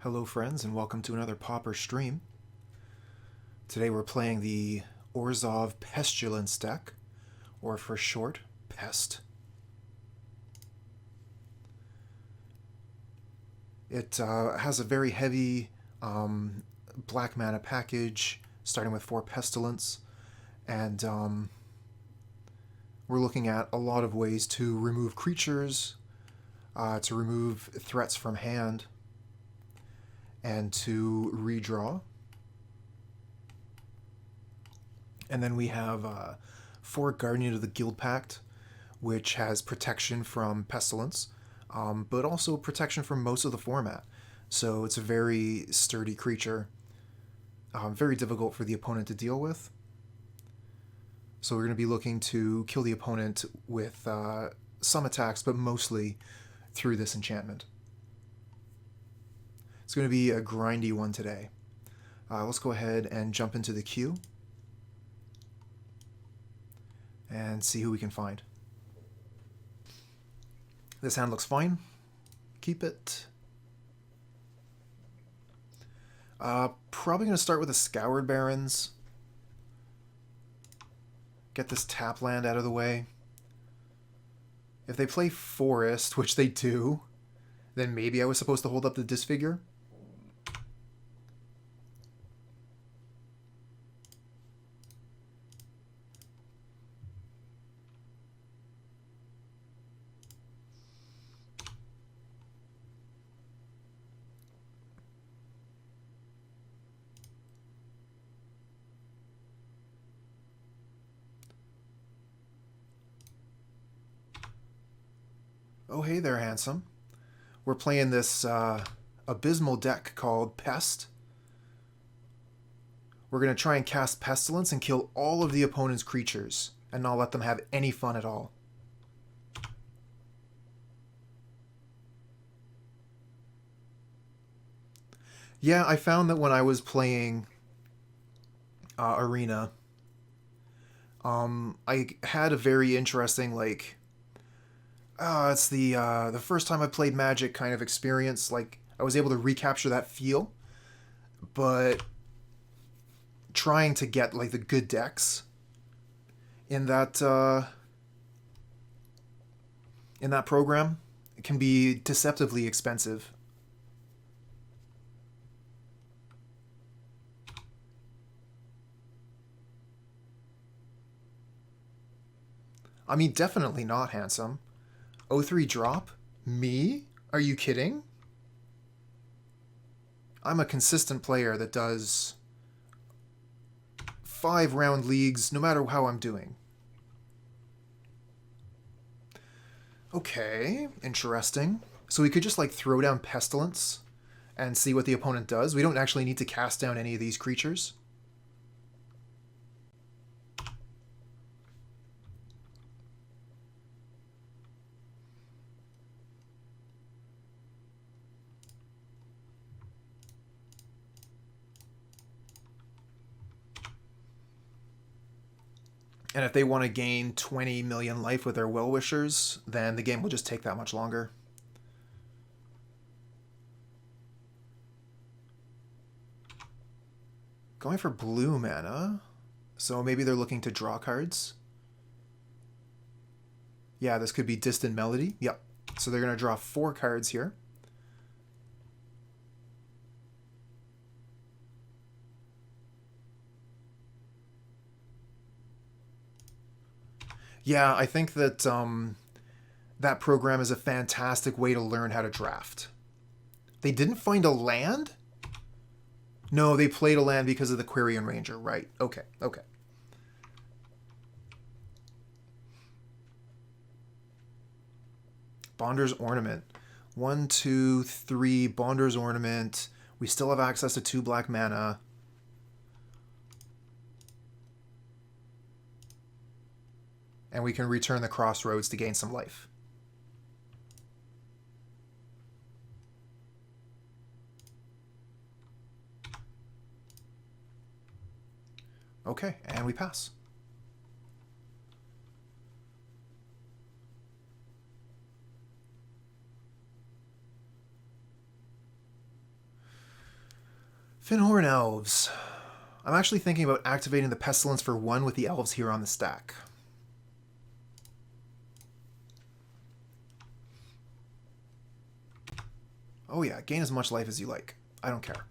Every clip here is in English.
Hello friends and welcome to another Pauper stream. Today we're playing the Orzhov Pestilence deck, or for short, Pest. It has a very heavy black mana package, starting with 4 Pestilence, and we're looking at a lot of ways to remove creatures, to remove threats from hand, and to redraw. And then we have 4 Guardian of the Guildpact, which has protection from Pestilence, but also protection from most of the format. So it's a very sturdy creature, very difficult for the opponent to deal with. So we're going to be looking to kill the opponent with some attacks, but mostly through this enchantment. It's going to be a grindy one today. Let's go ahead and jump into the queue and see who we can find. This hand looks fine. Keep it. Probably going to start with the Scoured Barrens. Get this tap land out of the way. If they play Forest, which they do, then maybe I was supposed to hold up the Disfigure. Oh, hey there, handsome. We're playing this abysmal deck called Pest. We're going to try and cast Pestilence and kill all of the opponent's creatures and not let them have any fun at all. Yeah, I found that when I was playing Arena, I had a very interesting, it's the first time I played Magic kind of experience. Like, I was able to recapture that feel, but trying to get like the good decks in that program, it can be deceptively expensive. I mean, definitely not, handsome. 0-3 drop? Me? Are you kidding? I'm a consistent player that does 5-round leagues no matter how I'm doing. Okay, interesting. So we could just like throw down Pestilence and see what the opponent does. We don't actually need to cast down any of these creatures. And if they want to gain 20 million life with their Well-Wishers, then the game will just take that much longer. Going for blue mana. So maybe they're looking to draw cards. Yeah, this could be Distant Melody. Yep. So they're going to draw 4 cards here. Yeah, I think that that program is a fantastic way to learn how to draft. They didn't find a land? No, they played a land because of the Quirion Ranger. Right. Okay. Okay. Bonder's Ornament. 1, 2, 3. Bonder's Ornament. We still have access to 2 black mana. And we can return the Crossroads to gain some life. Okay, and we pass. Finhorn Elves. I'm actually thinking about activating the Pestilence for 1 with the Elves here on the stack. Oh yeah, gain as much life as you like. I don't care.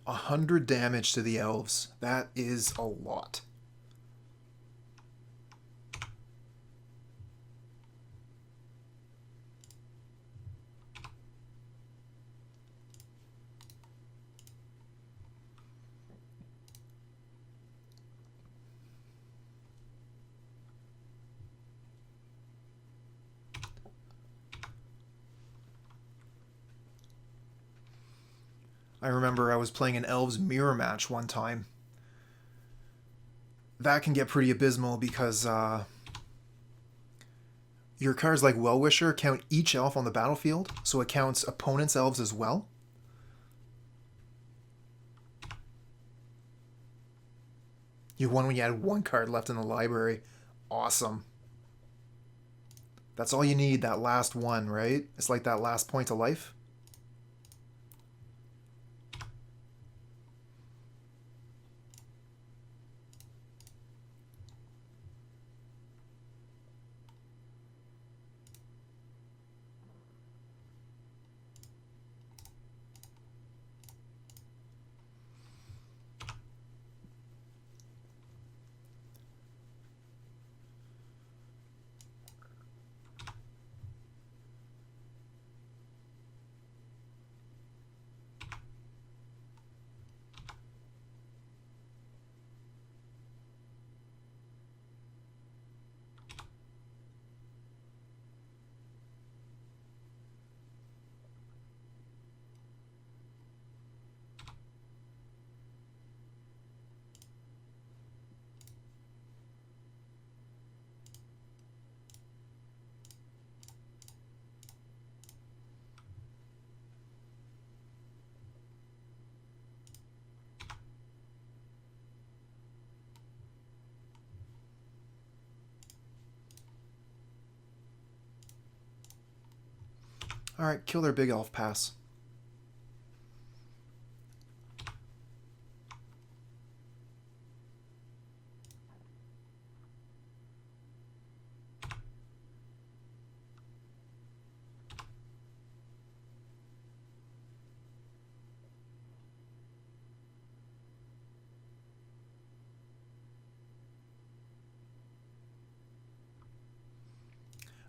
A 100 damage to the Elves. That is a lot. I remember I was playing an Elves mirror match one time. That can get pretty abysmal because your cards like Well-Wisher count each elf on the battlefield, so it counts opponents' elves as well. You won when you had 1 card left in the library. Awesome. That's all you need, that last one, right? It's like that last point of life. Alright, kill their big elf pass.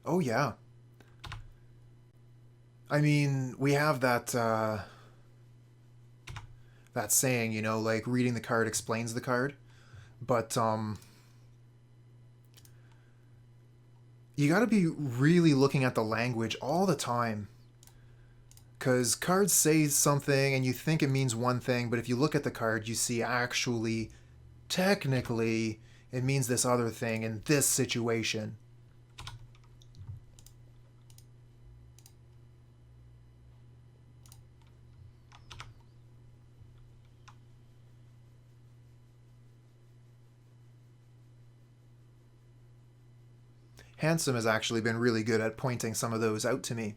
Oh yeah. I mean, we have that that saying, you know, like reading the card explains the card, but you got to be really looking at the language all the time, because cards say something and you think it means one thing, but if you look at the card, you see actually, technically, it means this other thing in this situation. Handsome has actually been really good at pointing some of those out to me.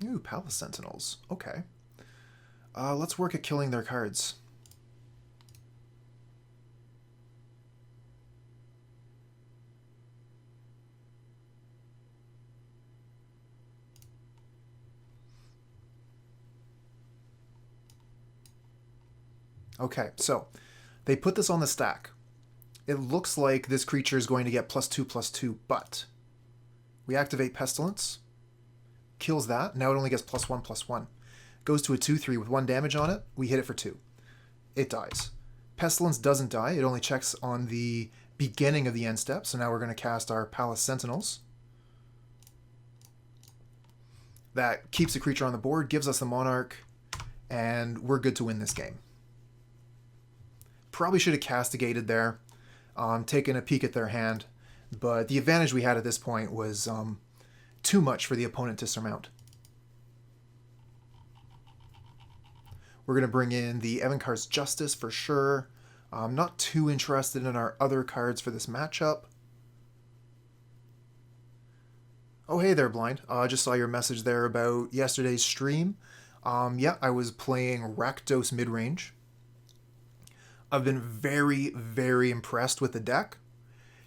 Ooh, Palace Sentinels. Okay. Let's work at killing their cards. Okay, so they put this on the stack. It looks like this creature is going to get +2/+2, but we activate Pestilence, kills that. Now it only gets +1/+1. Goes to a 2/3 with 1 damage on it. We hit it for 2. It dies. Pestilence doesn't die. It only checks on the beginning of the end step. So now we're going to cast our Palace Sentinels. That keeps the creature on the board, gives us the Monarch, and we're good to win this game. Probably should have castigated there, taken a peek at their hand, but the advantage we had at this point was too much for the opponent to surmount. We're going to bring in the Evincar's Justice for sure. I'm not too interested in our other cards for this matchup. Oh, hey there, Blind. I just saw your message there about yesterday's stream. Yeah, I was playing Rakdos midrange. I've been very, very impressed with the deck.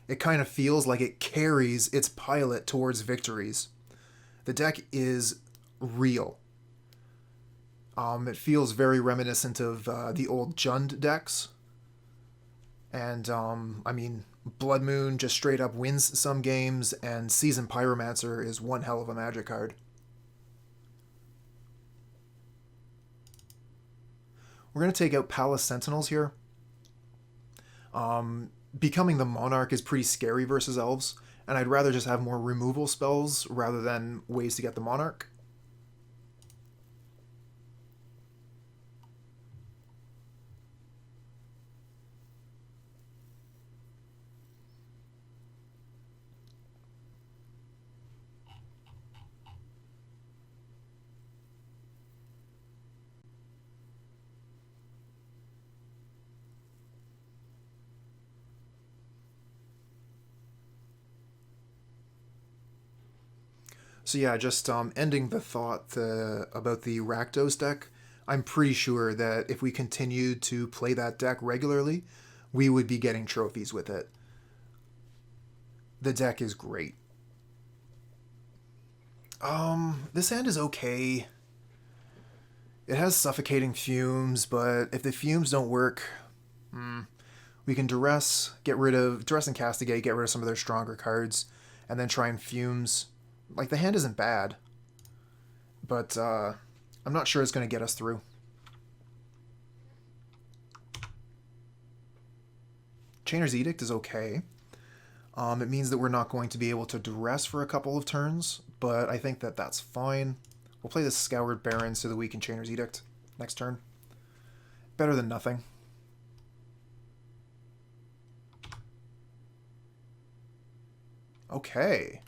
It kind of feels like it carries its pilot towards victories. The deck is real. It feels very reminiscent of the old Jund decks. And, I mean, Blood Moon just straight up wins some games, and Seasoned Pyromancer is one hell of a Magic card. We're going to take out Palace Sentinels here. Becoming the Monarch is pretty scary versus Elves, and I'd rather just have more removal spells rather than ways to get the Monarch. So yeah, just ending the thought about the Rakdos deck, I'm pretty sure that if we continued to play that deck regularly, we would be getting trophies with it. The deck is great. This hand is okay. It has Suffocating Fumes, but if the Fumes don't work, we can Duress and Castigate, get rid of some of their stronger cards, and then try and Fumes. Like, the hand isn't bad, but I'm not sure it's going to get us through. Chainer's Edict is okay. It means that we're not going to be able to Duress for a couple of turns, but I think that that's fine. We'll play the Scoured Barrens so that we can Chainer's Edict next turn. Better than nothing. Okay.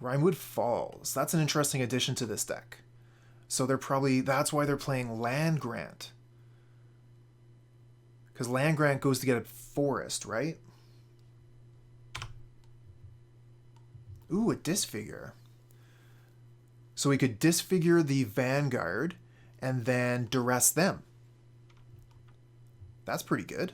Rimewood Falls. That's an interesting addition to this deck. So that's why they're playing Land Grant. Because Land Grant goes to get a forest, right? Ooh, a Disfigure. So we could Disfigure the Vanguard and then Duress them. That's pretty good.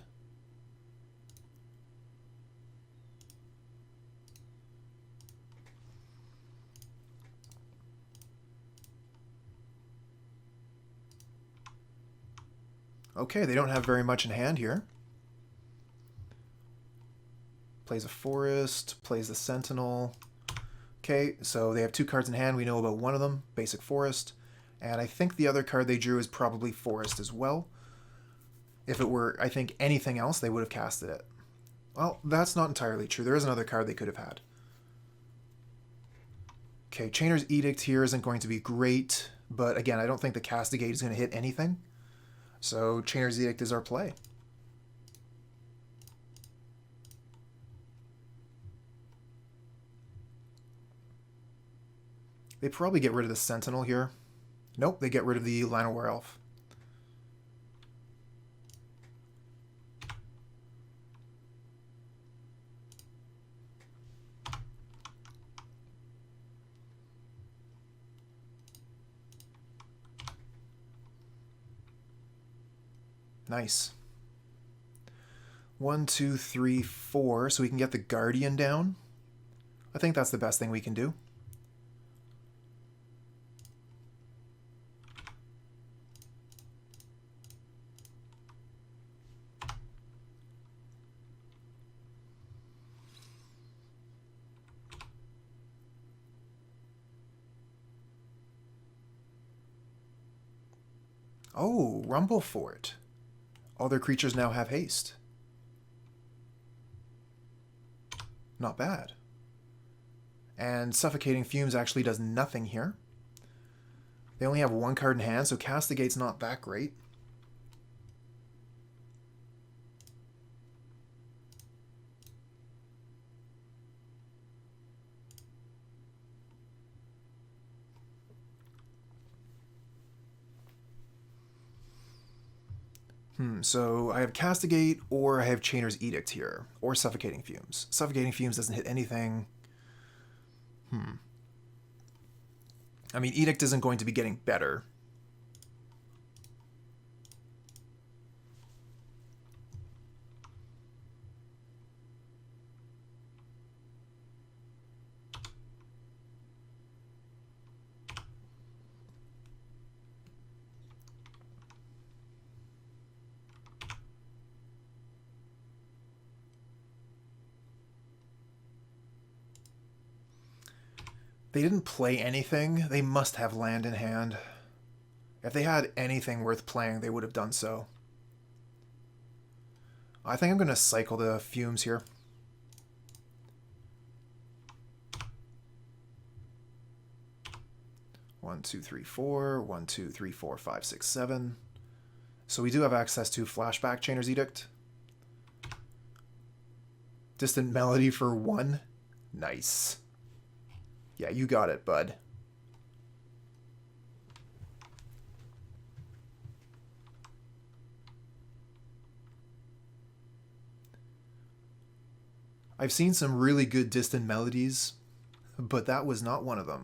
Okay, they don't have very much in hand here. Plays a forest, plays the Sentinel. Okay, so they have 2 cards in hand. We know about one of them, basic forest. And I think the other card they drew is probably forest as well. If it were, I think, anything else, they would have casted it. Well, that's not entirely true. There is another card they could have had. Okay, Chainer's Edict here isn't going to be great. But again, I don't think the Castigate is going to hit anything. So Chainer's Edict is our play. They probably get rid of the Sentinel here. Nope, they get rid of the Llanowar Elf. Nice. 1, 2, 3, 4, so we can get the Guardian down. I think that's the best thing we can do. Oh, Rumblefort. All their creatures now have haste. Not bad. And Suffocating Fumes actually does nothing here. They only have one card in hand, so Castigate's not that great. So I have Castigate, or I have Chainer's Edict here, or Suffocating Fumes. Suffocating Fumes doesn't hit anything. I mean, Edict isn't going to be getting better. They didn't play anything. They must have land in hand. If they had anything worth playing, they would have done so. I think I'm going to cycle the Fumes here. One, two, three, four. 1, 2, 3, 4, 5, 6, 7. So we do have access to Flashback Chainer's Edict. Distant Melody for 1. Nice. Yeah, you got it, bud. I've seen some really good Distant Melodies, but that was not one of them.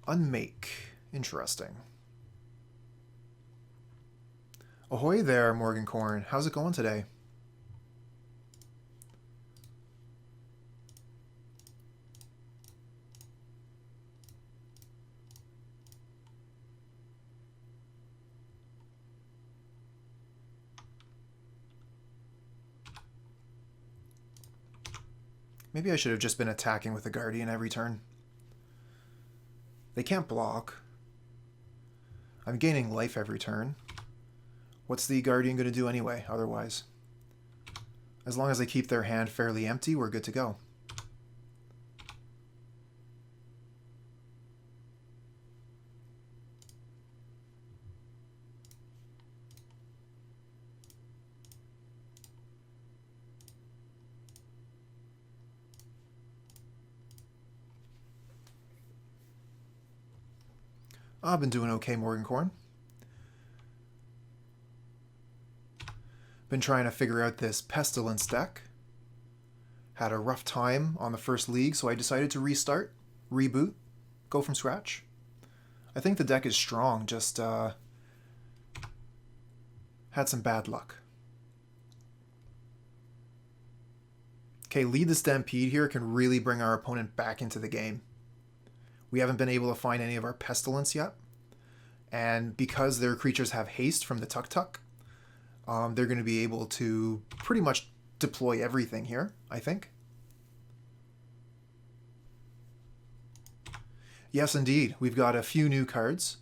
Unmake. Interesting. Ahoy there, Morgancorn. How's it going today? Maybe I should have just been attacking with the Guardian every turn. They can't block. I'm gaining life every turn. What's the Guardian going to do anyway, otherwise? As long as they keep their hand fairly empty, we're good to go. I've been doing okay, Morgancorn. Been trying to figure out this Pestilence deck. Had a rough time on the first league, so I decided to restart, reboot, go from scratch. I think the deck is strong, just had some bad luck. Okay, Lead the Stampede here can really bring our opponent back into the game. We haven't been able to find any of our Pestilence yet. And because their creatures have haste from the Tuk-Tuk, they're going to be able to pretty much deploy everything here, I think. Yes, indeed. We've got a few new cards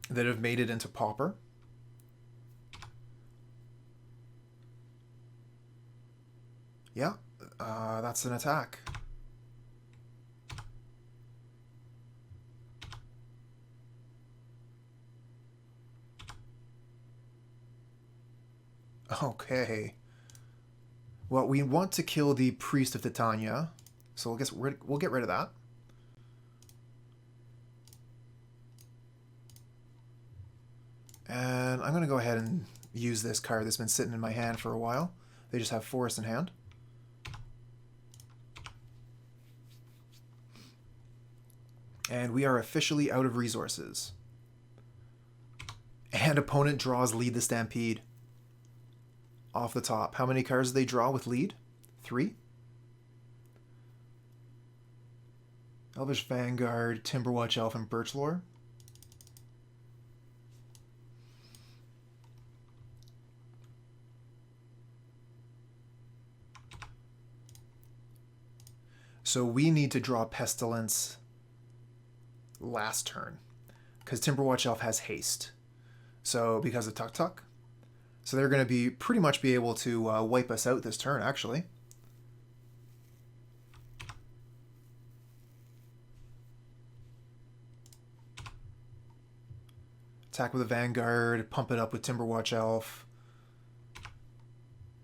that have made it into Pauper. Yeah, that's an attack. Okay. Well, we want to kill the Priest of Titania, so I guess we'll get rid of that. And I'm going to go ahead and use this card that's been sitting in my hand for a while. They just have Forest in hand. And we are officially out of resources. And opponent draws Lead the Stampede. Off the top. How many cards do they draw with Lead? 3? Elvish Vanguard, Timberwatch Elf, and Birchlore. So we need to draw Pestilence last turn, because Timberwatch Elf has haste. So because of Tuk Tuk. So they're going to be pretty much be able to wipe us out this turn, actually. Attack with a Vanguard, pump it up with Timberwatch Elf.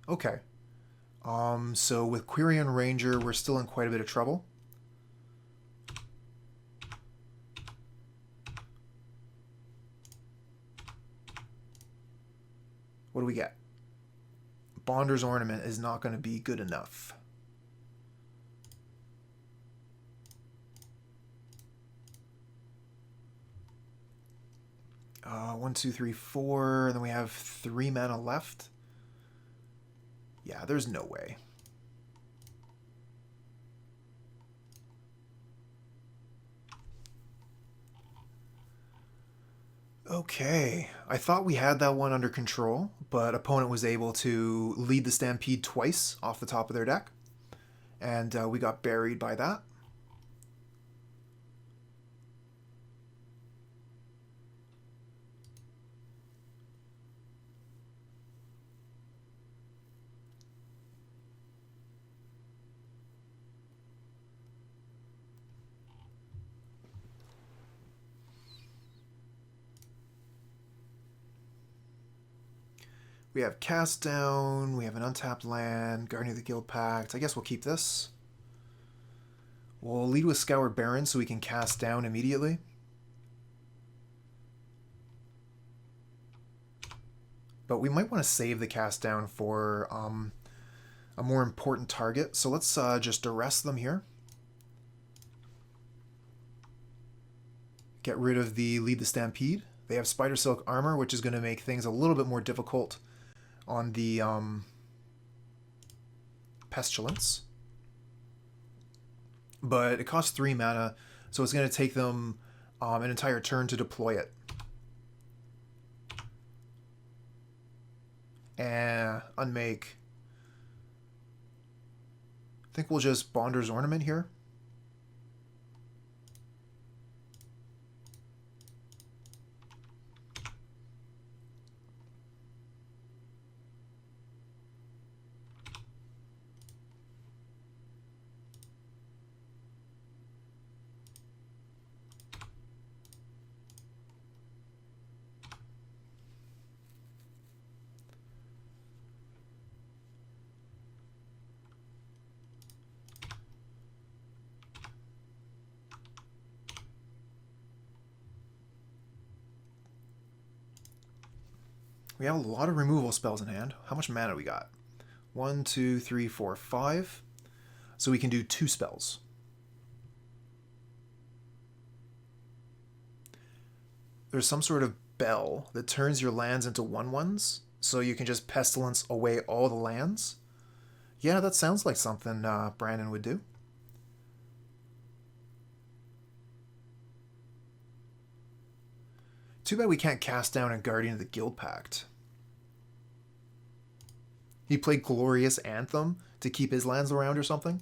Okay. So with Quirion Ranger, we're still in quite a bit of trouble. What do we get? Bonder's Ornament is not going to be good enough. One, two, three, four, and then we have 3 mana left. Yeah, there's no way. Okay, I thought we had that one under control, but opponent was able to lead the Stampede twice off the top of their deck, and we got buried by that. We have Cast Down, we have an untapped land, Guardian of the Guildpact. I guess we'll keep this. We'll lead with Scoured Barrens so we can cast down immediately. But we might want to save the cast down for a more important target. So let's just Duress them here. Get rid of the Lead the Stampede. They have Spider Silk Armor, which is going to make things a little bit more difficult on the Pestilence. But it costs 3 mana, so it's going to take them an entire turn to deploy it. And Unmake. I think we'll just Bonder's Ornament here. We have a lot of removal spells in hand. How much mana we got? 1, 2, 3, 4, 5. So we can do 2 spells. There's some sort of bell that turns your lands into 1/1s, so you can just Pestilence away all the lands. Yeah, that sounds like something Brandon would do. Too bad we can't cast down a Guardian of the Guildpact. He played Glorious Anthem to keep his lands around or something.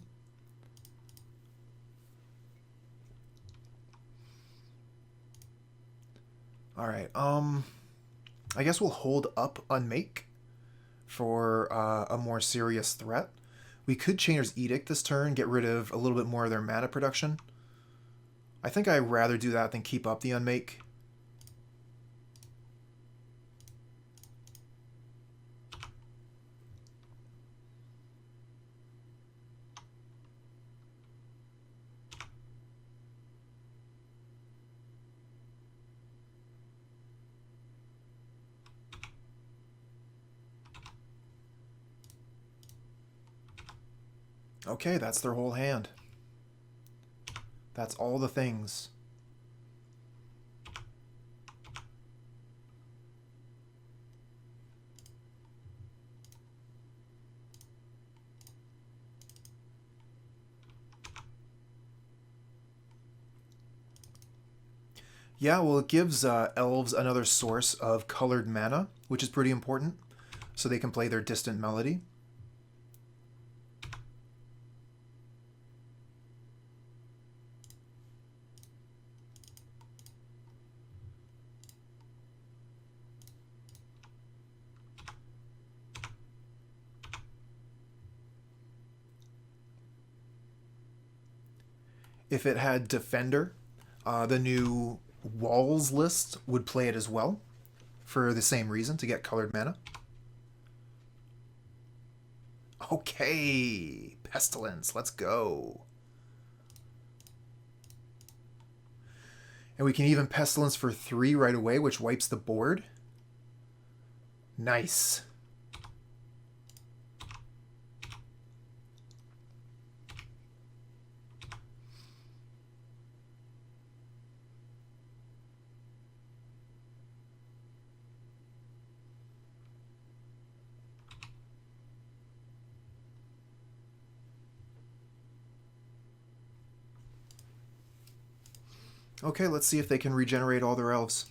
Alright, I guess we'll hold up Unmake for a more serious threat. We could Chainer's Edict this turn, get rid of a little bit more of their mana production. I think I'd rather do that than keep up the Unmake. Okay, that's their whole hand. That's all the things. Yeah, well, it gives Elves another source of colored mana, which is pretty important, so they can play their Distant Melody. If it had Defender, the new Walls list would play it as well, for the same reason, to get colored mana. Okay, Pestilence, let's go. And we can even Pestilence for 3 right away, which wipes the board. Nice. Okay, let's see if they can regenerate all their elves.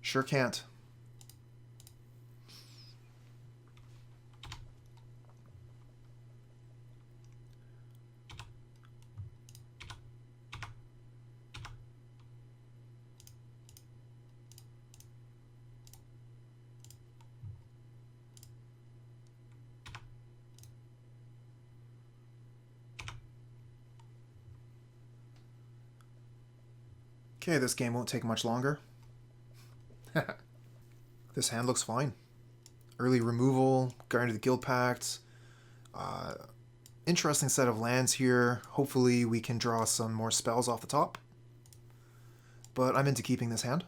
Sure can't. Okay, this game won't take much longer. This hand looks fine. Early removal, Guardian of the Guildpact. Interesting set of lands here. Hopefully we can draw some more spells off the top. But I'm into keeping this hand.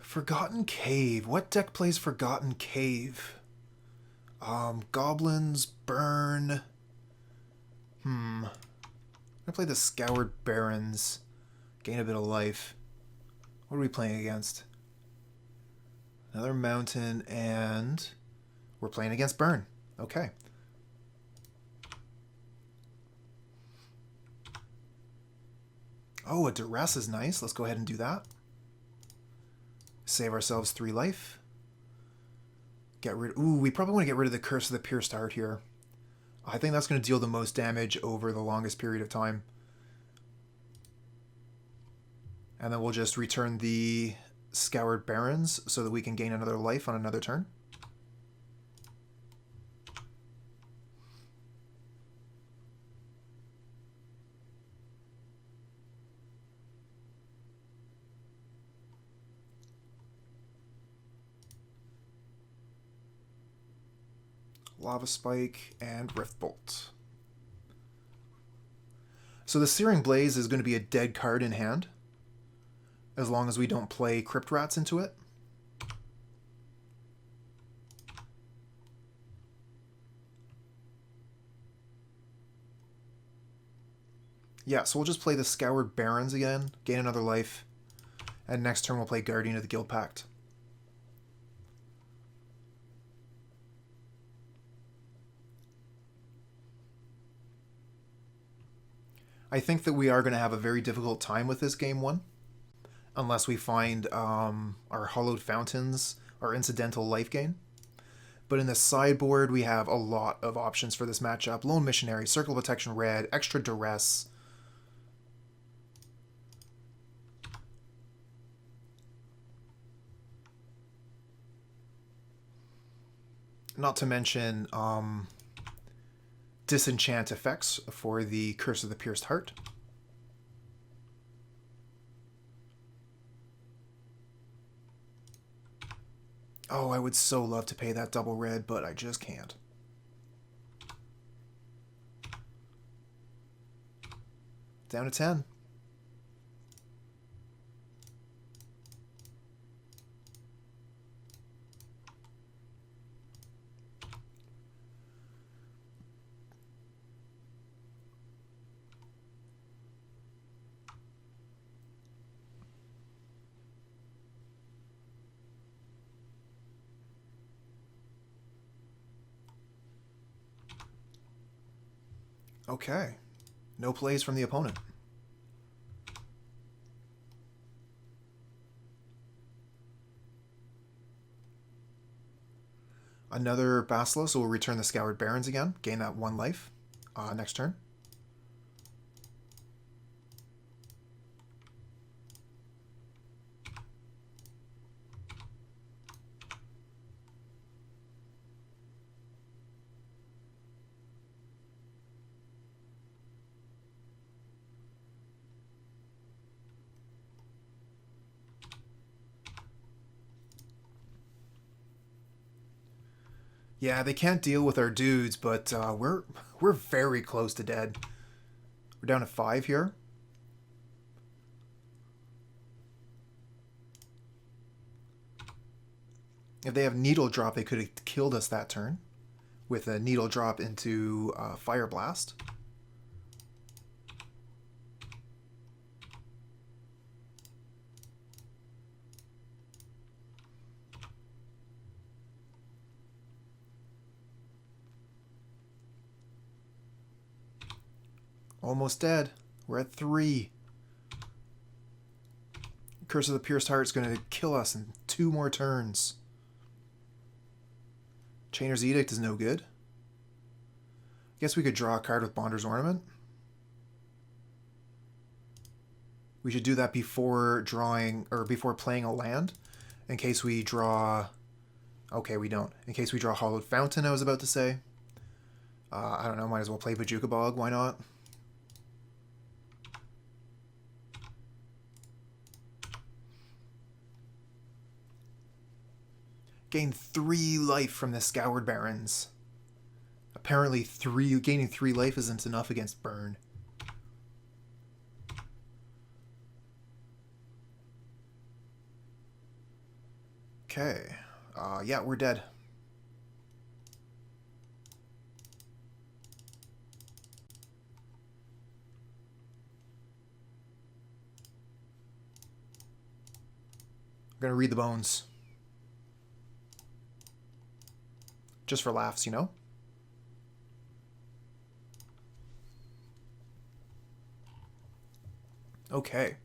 Forgotten Cave. What deck plays Forgotten Cave? Goblins, Burn. I'm gonna play the Scoured Barrens. Gain a bit of life. What are we playing against? Another mountain, and we're playing against Burn. Okay. Oh, a Duress is nice. Let's go ahead and do that. Save ourselves 3 life. Get rid. Ooh, we probably want to get rid of the Curse of the Pierced Heart here. I think that's going to deal the most damage over the longest period of time. And then we'll just return the Scoured Barrens so that we can gain another life on another turn. Lava Spike, and Rift Bolt. So the Searing Blaze is going to be a dead card in hand, as long as we don't play Crypt Rats into it. Yeah, so we'll just play the Scoured Barrens again, gain another life, and next turn we'll play Guardian of the Guildpact. I think that we are going to have a very difficult time with this game 1, unless we find our Hollowed Fountains, our incidental life gain. But in the sideboard, we have a lot of options for this matchup. Lone Missionary, Circle of Protection Red, extra Duress. Not to mention Disenchant effects for the Curse of the Pierced Heart. Oh, I would so love to pay that double red, but I just can't. Down to 10. Okay. No plays from the opponent. Another Basilisk will return the Scoured Barrens again. Gain that 1 life. Next turn. Yeah, they can't deal with our dudes, but we're very close to dead. We're down to 5 here. If they have Needle Drop, they could have killed us that turn with a Needle Drop into Fire Blast. Almost dead. We're at 3. Curse of the Pierced Heart is going to kill us in 2 more turns. Chainer's Edict is no good. Guess we could draw a card with Bonder's Ornament. We should do that before drawing, or before playing a land, in case we draw... Okay, we don't. In case we draw Hollowed Fountain, I was about to say. I don't know, might as well play Bojuka Bog, why not? Gain 3 life from the Scoured Barrens. Apparently gaining 3 life isn't enough against Burn. Okay. Yeah, we're dead. I'm gonna read the bones. Just for laughs, you know? Okay.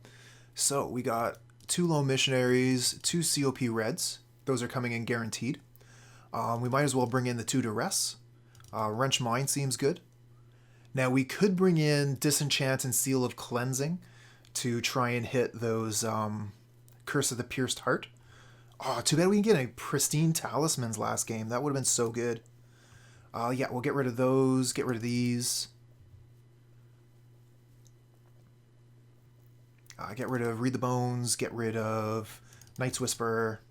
So we got 2 Lone Missionaries, 2 COP Reds. Those are coming in guaranteed. We might as well bring in the 2 Duress. Wrench Mine seems good. Now we could bring in Disenchant and Seal of Cleansing to try and hit those Curse of the Pierced Heart. Oh, too bad we didn't get a Pristine Talismans last game. That would have been so good. Yeah, we'll get rid of those. Get rid of these. Get rid of Read the Bones. Get rid of Night's Whisper.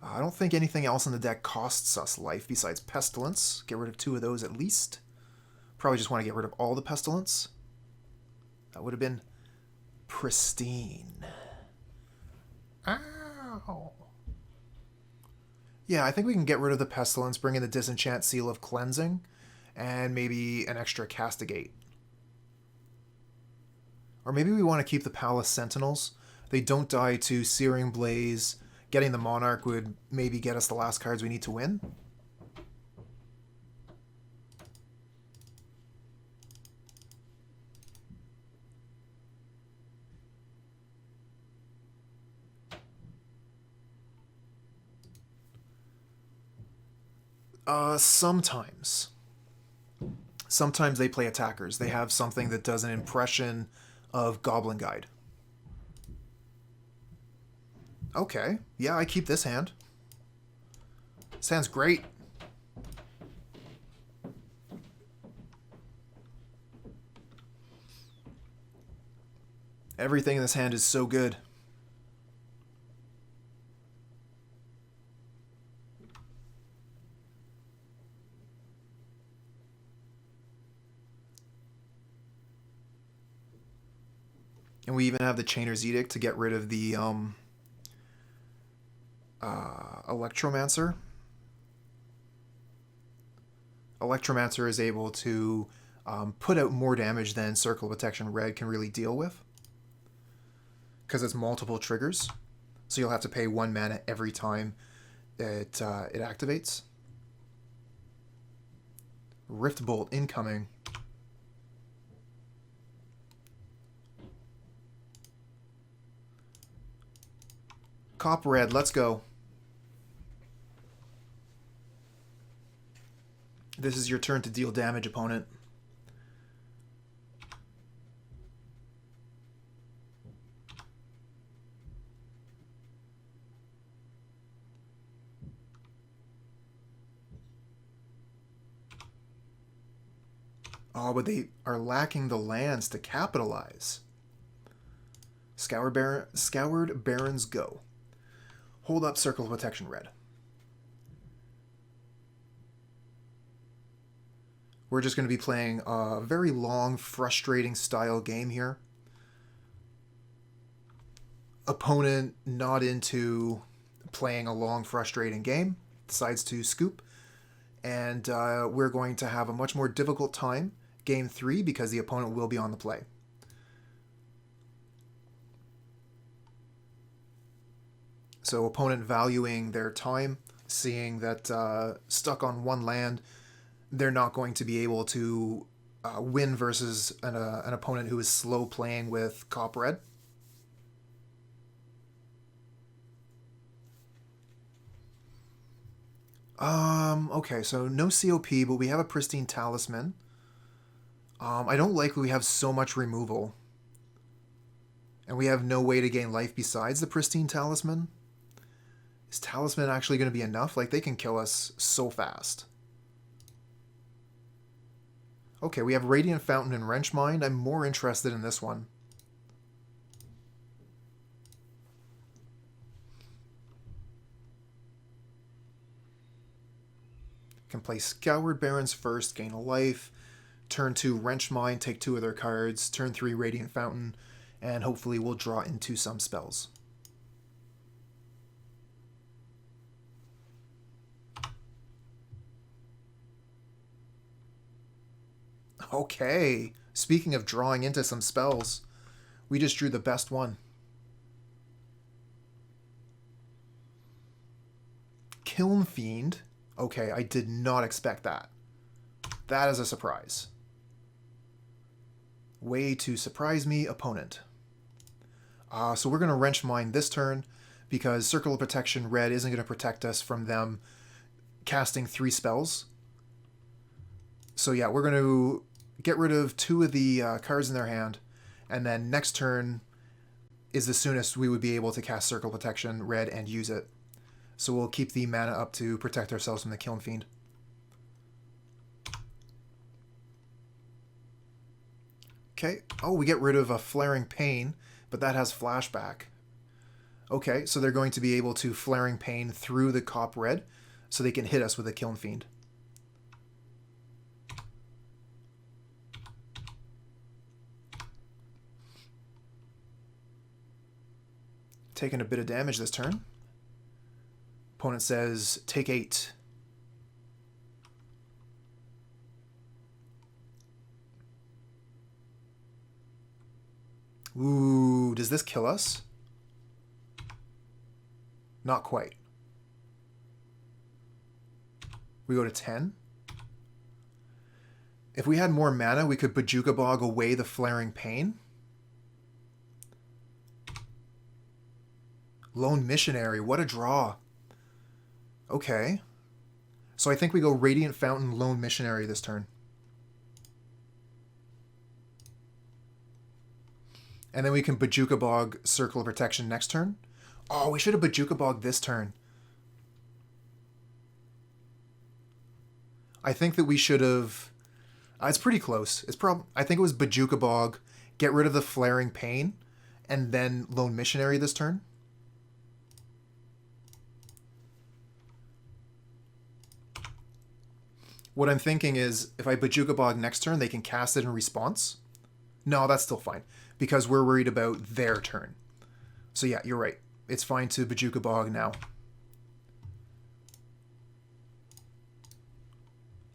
I don't think anything else in the deck costs us life besides Pestilence. Get rid of 2 of those at least. Probably just want to get rid of all the Pestilence. That would have been pristine. Ow. Yeah, I think we can get rid of the Pestilence, bring in the Disenchant, Seal of Cleansing, and maybe an extra Castigate. Or maybe we want to keep the Palace Sentinels. They don't die to Searing Blaze. Getting the Monarch would maybe get us the last cards we need to win. Sometimes. Sometimes they play attackers. They have something that does an impression of Goblin Guide. Okay. Yeah, I keep this hand. This hand's great. Everything in this hand is so good. And we even have the Chainer's Edict to get rid of the Electromancer. Electromancer is able to put out more damage than Circle of Protection Red can really deal with, because it's multiple triggers. So you'll have to pay 1 mana every time it activates. Rift Bolt incoming. Cop Red, let's go. This is your turn to deal damage, opponent. Oh, but they are lacking the lands to capitalize. Scoured Barrens, go. Hold up Circle of Protection, red. We're just going to be playing a very long, frustrating style game here. Opponent not into playing a long, frustrating game, decides to scoop. And we're going to have a much more difficult time game 3 because the opponent will be on the play. So opponent valuing their time, seeing that stuck on one land, they're not going to be able to win versus an opponent who is slow playing with Cop Red. Okay, so no COP, but we have a Pristine Talisman. I don't like we have so much removal. And we have no way to gain life besides the Pristine Talisman. Is Talisman actually going to be enough? Like, they can kill us so fast. Okay, we have Radiant Fountain and Wrench Mind. I'm more interested in this one. Can play Scoured Barrens first, gain a life. Turn 2, Wrench Mind, take 2 of their cards. Turn 3, Radiant Fountain, and hopefully we'll draw into some spells. Okay, speaking of drawing into some spells, we just drew the best one. Kiln Fiend. Okay, I did not expect that. That is a surprise. Way to surprise me, opponent. So we're going to Wrench Mind this turn because Circle of Protection red isn't going to protect us from them casting 3 spells. So yeah, we're going to get rid of 2 of the cards in their hand, and then next turn is the soonest we would be able to cast Circle Protection red and use it. So we'll keep the mana up to protect ourselves from the Kiln Fiend. Okay. Oh, we get rid of a Flaring Pain, but that has flashback. Okay, so they're going to be able to Flaring Pain through the Cop Red, so they can hit us with a Kiln Fiend. Taking a bit of damage this turn. Opponent says, take 8. Ooh, does this kill us? Not quite. We go to 10. If we had more mana, we could Bojuka Bog away the Flaring Pain. Lone Missionary, what a draw. Okay. So I think we go Radiant Fountain, Lone Missionary this turn. And then we can Bojuka Bog, Circle of Protection next turn. Oh, we should have Bojuka Bog this turn. I think that we should have... it's pretty close. I think it was Bojuka Bog, get rid of the Flaring Pain, and then Lone Missionary this turn. What I'm thinking is, if I Bojuka Bog next turn, they can cast it in response. No, that's still fine, because we're worried about their turn. So yeah, you're right. It's fine to Bojuka Bog now.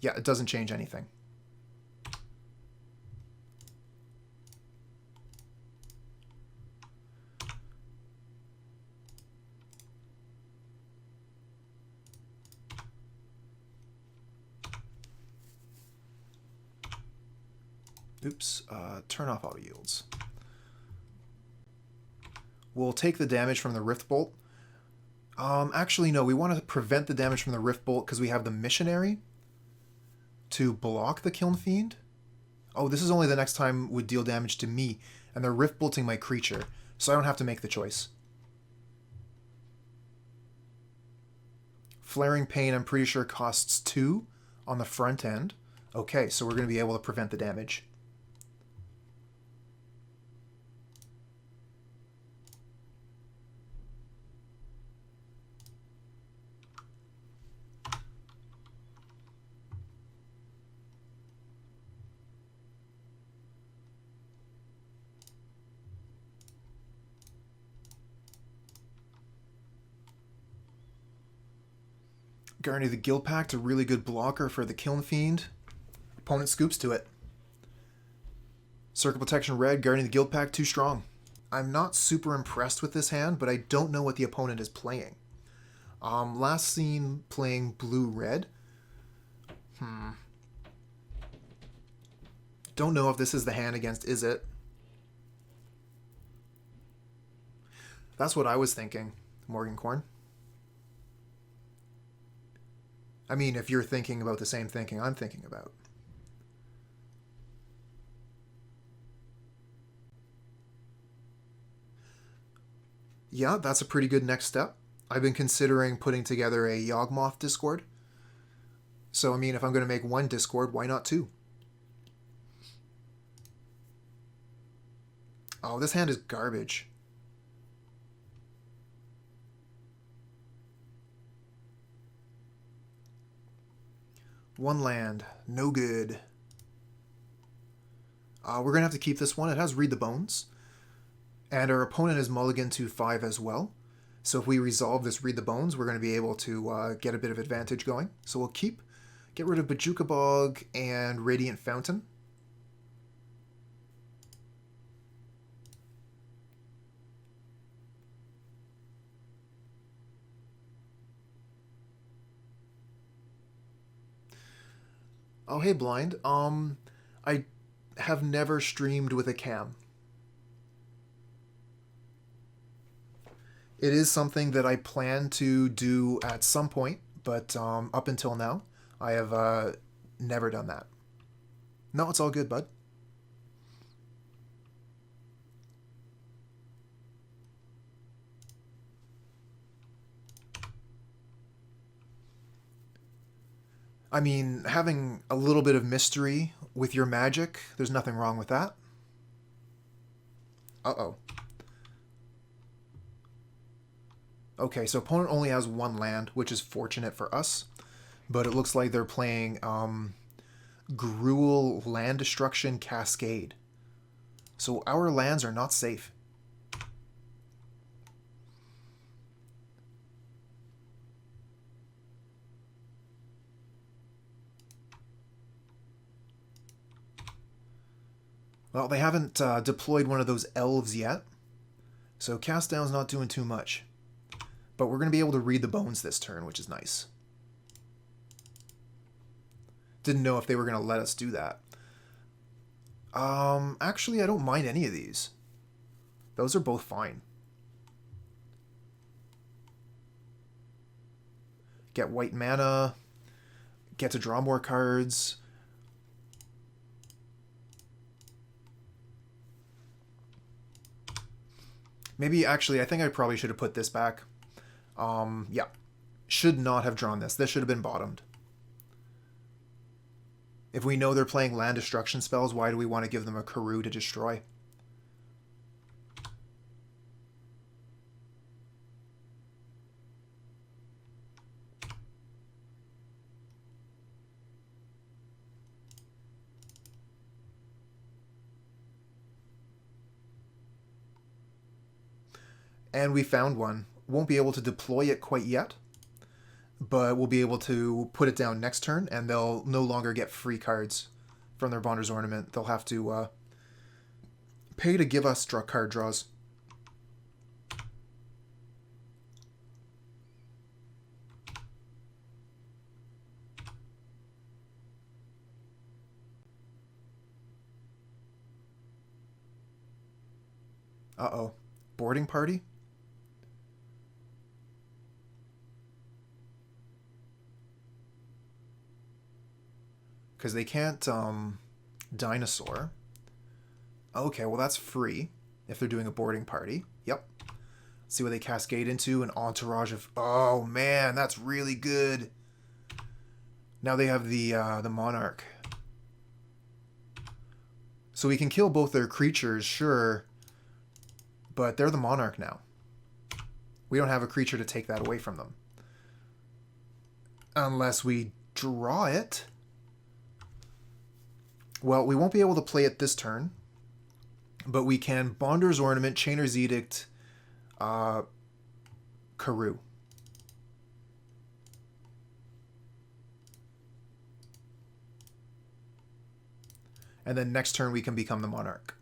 Yeah, it doesn't change anything. Oops, turn off auto yields. We'll take the damage from the Rift Bolt. Actually, no, we want to prevent the damage from the Rift Bolt because we have the Missionary. to block the Kiln Fiend. Oh, this is only the next time would deal damage to me, and they're Rift Bolting my creature, so I don't have to make the choice. Flaring Pain, I'm pretty sure, costs 2 on the front end. Okay, so we're going to be able to prevent the damage. Guardian of the Guildpact, a really good blocker for the Kiln Fiend. Opponent scoops to it. Circle Protection red, Guardian of the Guildpact, too strong. I'm not super impressed with this hand, but I don't know what the opponent is playing. Last seen playing blue-red. Don't know if this is the hand against Is It. That's what I was thinking, Morgancorn. I mean, if you're thinking about the same thinking I'm thinking about. Yeah, that's a pretty good next step. I've been considering putting together a Yawgmoth Discord. So, I mean, if I'm going to make one Discord, why not two? Oh, this hand is garbage. One land. No good. We're going to have to keep this one. It has Read the Bones. And our opponent is mulligan to 5 as well. So if we resolve this Read the Bones, we're going to be able to get a bit of advantage going. So we'll keep. Get rid of Bojuka Bog and Radiant Fountain. Oh, hey, Blind. I have never streamed with a cam. It is something that I plan to do at some point, but up until now, I have never done that. No, it's all good, bud. I mean, having a little bit of mystery with your magic, there's nothing wrong with that. Uh-oh. Okay, so opponent only has one land, which is fortunate for us. But it looks like they're playing Gruul Land Destruction Cascade. So our lands are not safe. Well, they haven't deployed one of those elves yet, so cast down's not doing too much. But we're going to be able to read the bones this turn, which is nice. Didn't know if they were going to let us do that. Actually, I don't mind any of these. Those are both fine. Get white mana. Get to draw more cards. Maybe, actually, I think I probably should have put this back. Yeah. Should not have drawn this. This should have been bottomed. If we know they're playing land destruction spells, why do we want to give them a Karoo to destroy? And we found one. Won't be able to deploy it quite yet, but we'll be able to put it down next turn, and they'll no longer get free cards from their Bonder's Ornament. They'll have to pay to give us card draws. Uh-oh. Boarding party? Because they can't dinosaur. Okay, well that's free if they're doing a boarding party. Yep. See what they cascade into, an entourage of... Oh man, that's really good. Now they have the Monarch. So we can kill both their creatures, sure. But they're the Monarch now. We don't have a creature to take that away from them. Unless we draw it. Well, we won't be able to play it this turn. But we can Bonder's Ornament, Chainer's Edict, Karoo. And then next turn we can become the Monarch.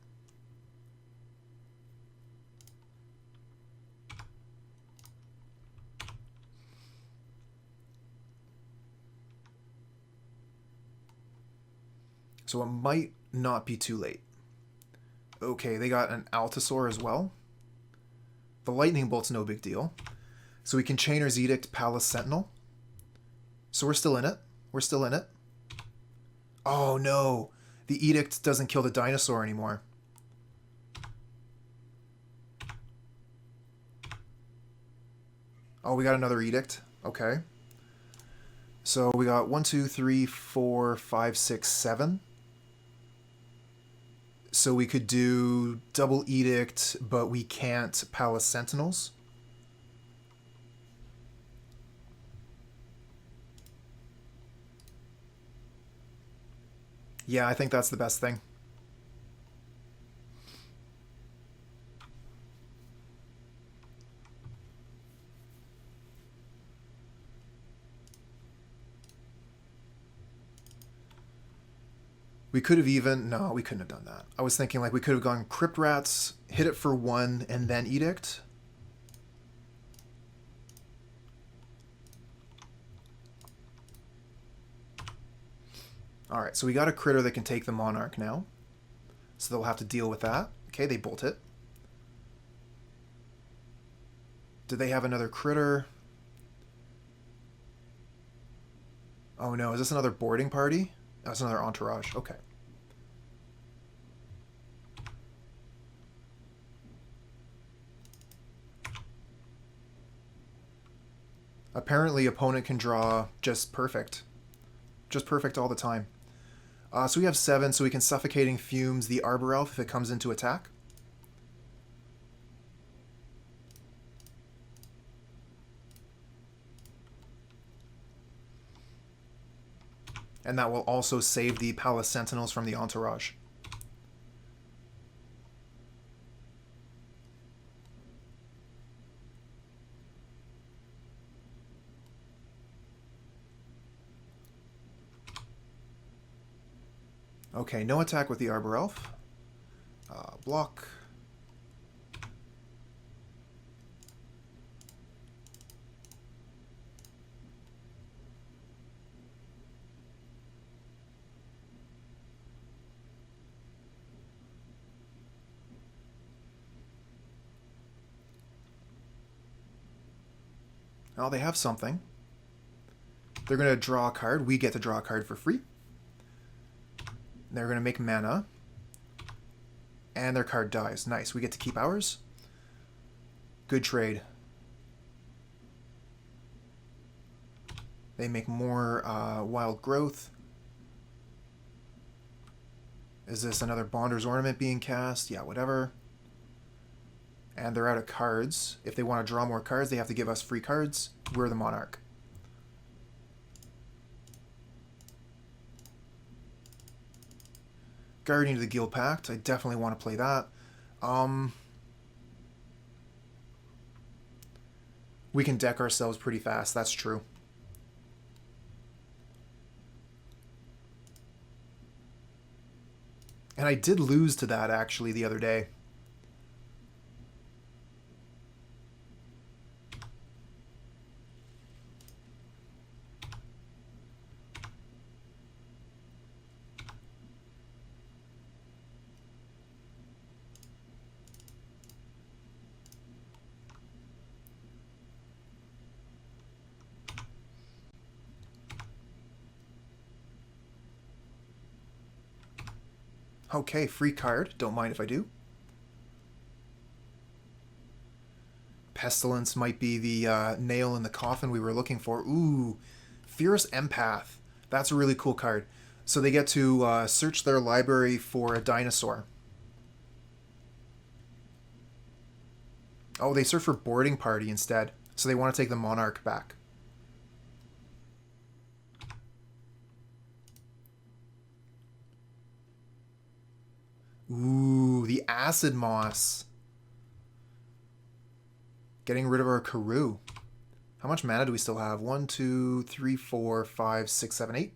So it might not be too late. Okay, they got an Altasaur as well. The Lightning Bolt's no big deal. So we can Chainer's Edict, Palace Sentinel. So we're still in it. We're still in it. Oh no! The Edict doesn't kill the dinosaur anymore. Oh, we got another Edict. Okay. So we got 1, 2, 3, 4, 5, 6, 7. So we could do double Edict, but we can't Palace Sentinels. Yeah, I think that's the best thing. We could have even... No, we couldn't have done that. I was thinking like we could have gone Crypt Rats, hit it for 1, and then Edict. Alright, so we got a critter that can take the Monarch now. So they'll have to deal with that. Okay, they bolt it. Do they have another critter? Oh no, is this another boarding party? That's another entourage. Okay. Apparently, opponent can draw just perfect. Just perfect all the time. So we have 7, so we can Suffocating Fumes the Arbor Elf if it comes into attack. And that will also save the Palace Sentinels from the entourage. Okay, no attack with the Arbor Elf. Block. Oh, they have something. They're going to draw a card. We get to draw a card for free. They're going to make mana. And their card dies. Nice. We get to keep ours. Good trade. They make more wild growth. Is this another Bonder's Ornament being cast? Yeah, whatever. And they're out of cards. If they want to draw more cards, they have to give us free cards. We're the Monarch. Guardian of the Guildpact. I definitely want to play that. We can deck ourselves pretty fast. That's true. And I did lose to that, actually, the other day. Okay, free card. Don't mind if I do. Pestilence might be the nail in the coffin we were looking for. Ooh, Fierce Empath. That's a really cool card. So they get to search their library for a dinosaur. Oh, they search for Boarding Party instead. So they want to take the Monarch back. Ooh, the Acid Moss. Getting rid of our Karoo. How much mana do we still have? 1, 2, 3, 4, 5, 6, 7, 8.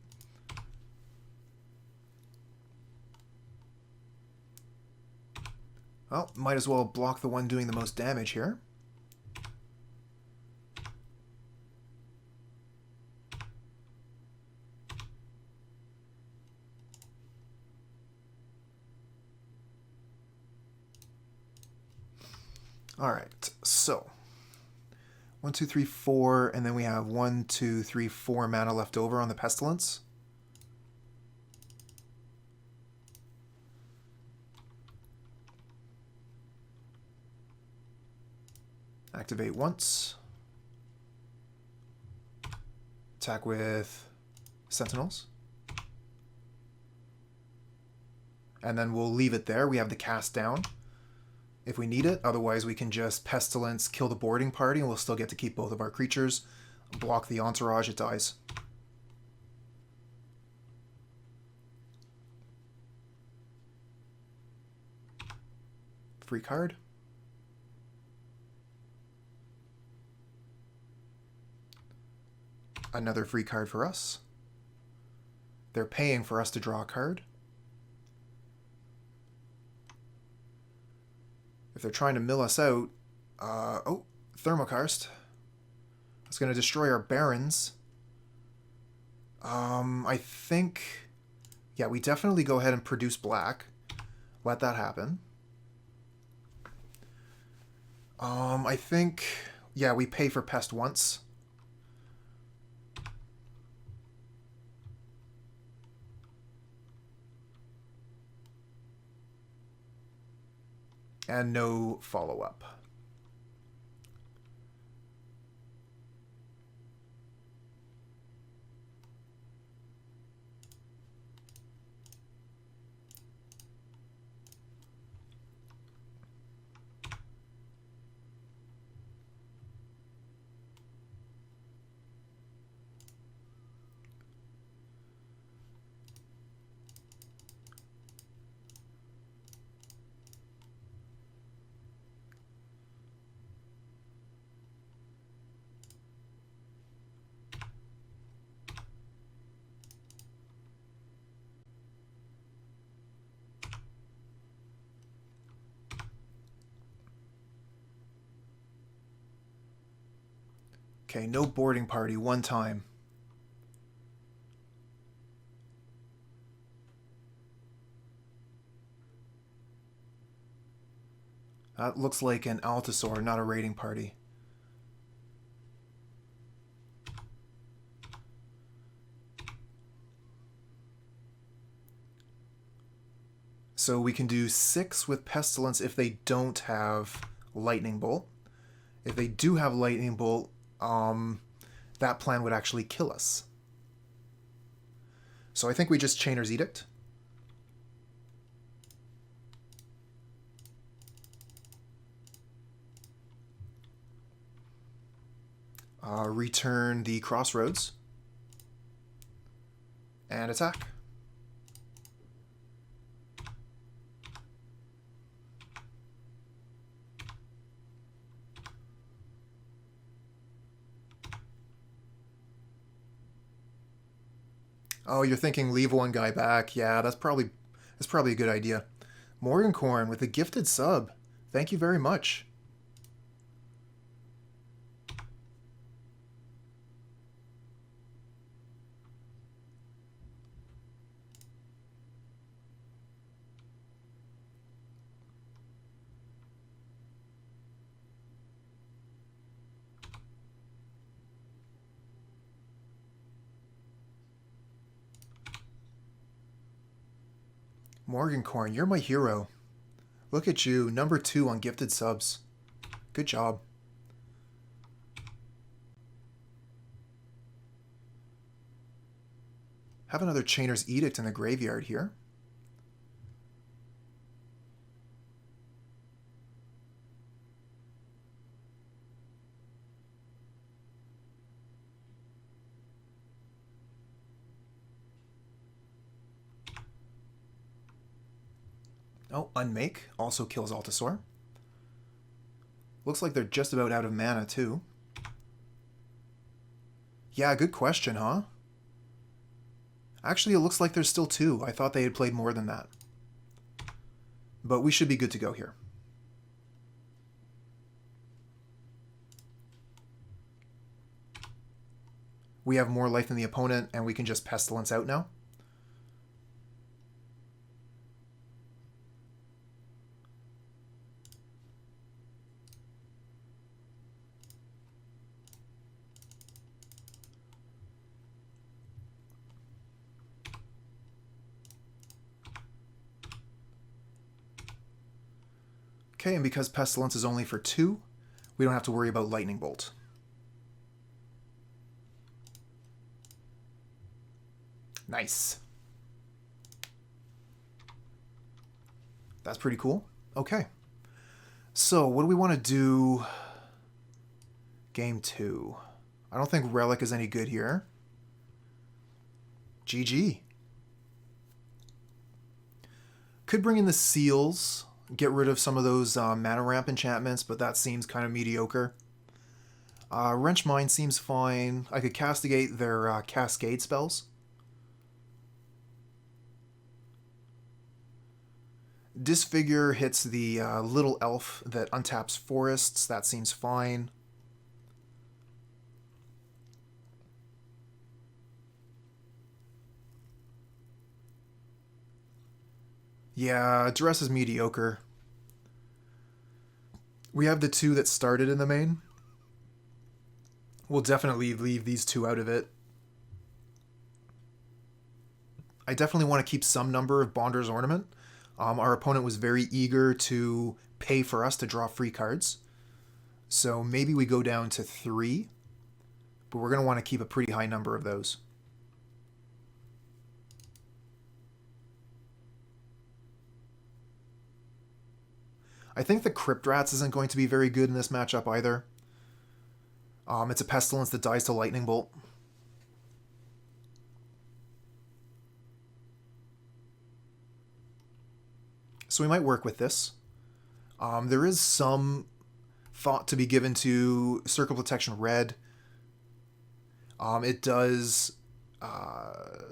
Well, might as well block the one doing the most damage here. Alright, so 1, 2, 3, 4, and then we have 1, 2, 3, 4 mana left over on the Pestilence. Activate once. Attack with Sentinels. And then we'll leave it there. We have the cast down if we need it. Otherwise, we can just Pestilence, kill the Boarding Party, and we'll still get to keep both of our creatures. Block the Entourage, it dies. Free card. Another free card for us. They're paying for us to draw a card. If they're trying to mill us out... oh, Thermokarst. It's going to destroy our Barrens. I think... yeah, we definitely go ahead and produce black. Let that happen. I think... yeah, we pay for Pest once. And no follow-up. Okay, no Boarding Party one time. That looks like an Altasaur, not a raiding party. So we can do 6 with Pestilence if they don't have Lightning Bolt. If they do have Lightning Bolt, that plan would actually kill us. So I think we just Chainer's Edict. Return the Crossroads. And attack. Oh, you're thinking leave one guy back. Yeah, that's probably a good idea. Morgancorn with a gifted sub. Thank you very much. Morgancorn, you're my hero. Look at you, number 2 on gifted subs. Good job. Have another Chainer's Edict in the graveyard here. Oh, Unmake also kills Altasaur. Looks like they're just about out of mana, too. Yeah, good question, huh? Actually, it looks like there's still 2. I thought they had played more than that. But we should be good to go here. We have more life than the opponent, and we can just Pestilence out now. Okay, and because Pestilence is only for 2, we don't have to worry about Lightning Bolt. Nice. That's pretty cool. Okay. So, what do we want to do? Game 2. I don't think Relic is any good here. GG. Could bring in the Seals. Get rid of some of those mana ramp enchantments, but that seems kind of mediocre. Wrench Mine seems fine. I could castigate their Cascade spells. Disfigure hits the little elf that untaps forests. That seems fine. Yeah, Duress is mediocre. We have the 2 that started in the main. We'll definitely leave these 2 out of it. I definitely want to keep some number of Bonder's Ornament. Our opponent was very eager to pay for us to draw free cards. So maybe we go down to 3. But we're going to want to keep a pretty high number of those. I think the Crypt Rats isn't going to be very good in this matchup either. It's a Pestilence that dies to Lightning Bolt. So we might work with this. There is some thought to be given to Circle Protection Red. It does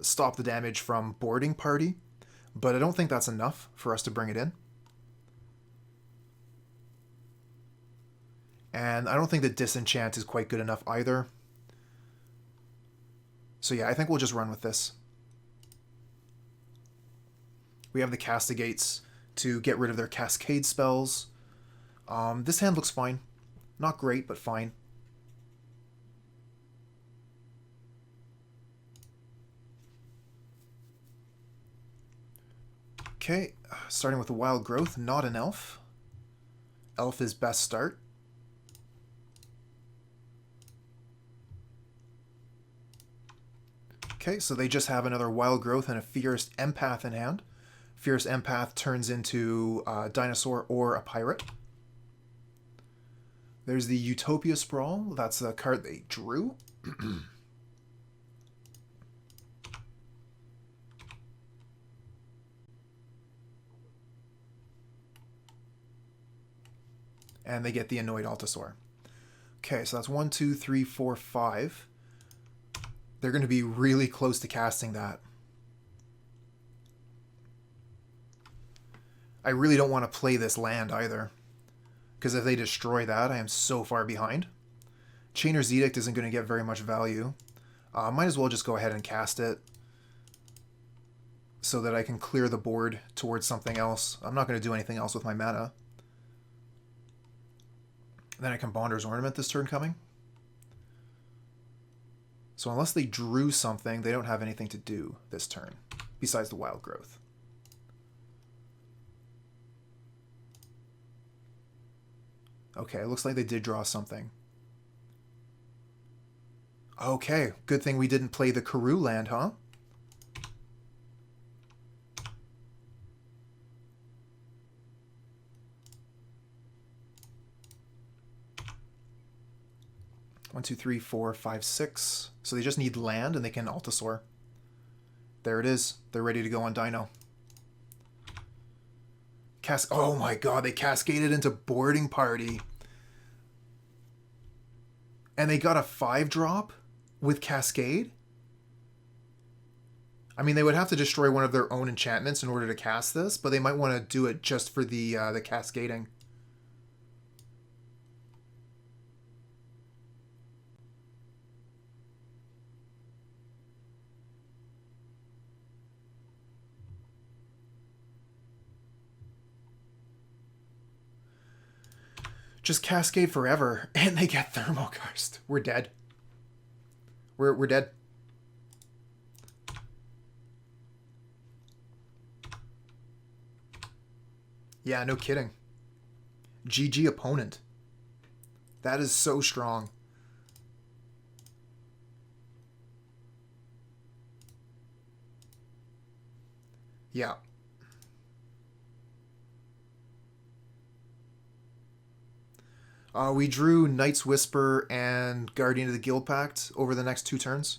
stop the damage from Boarding Party, but I don't think that's enough for us to bring it in. And I don't think that Disenchant is quite good enough either. So yeah, I think we'll just run with this. We have the Castigates to get rid of their Cascade spells. This hand looks fine. Not great, but fine. Okay, starting with a Wild Growth, not an Elf. Elf is best start. Okay, so they just have another Wild Growth and a Fierce Empath in hand. Fierce Empath turns into a Dinosaur or a Pirate. There's the Utopia Sprawl. That's the card they drew. And they get the Annoyed Altasaur. Okay, so that's 1, 2, 3, 4, 5. They're going to be really close to casting that. I really don't want to play this land either, because if they destroy that, I am so far behind. Chainer's Edict isn't going to get very much value. Might as well just go ahead and cast it so that I can clear the board towards something else. I'm not going to do anything else with my mana. Then I can Bonder's Ornament this turn coming. So unless they drew something, they don't have anything to do this turn, besides the Wild Growth. Okay, it looks like they did draw something. Okay, good thing we didn't play the Karoo land, huh? One, two, three, four, five, six. So they just need land and they can Altasaur. There it is. They're ready to go on Dino. Oh my god, they cascaded into Boarding Party. And they got a 5-drop with Cascade? I mean, they would have to destroy one of their own enchantments in order to cast this, but they might want to do it just for the cascading. Just cascade forever, and they get Thermokarst. We're dead. We're dead. Yeah, no kidding. GG opponent. That is so strong. Yeah. We drew Knight's Whisper and Guardian of the Guildpact over the next 2 turns.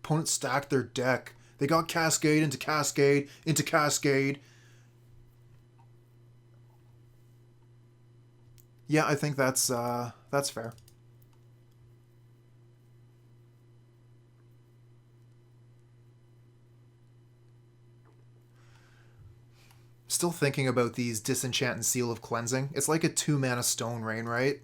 Opponent stacked their deck. They got Cascade into Cascade into Cascade. Yeah, I think that's fair. Still thinking about these Disenchant and Seal of Cleansing. It's like a 2-mana Stone Rain, right?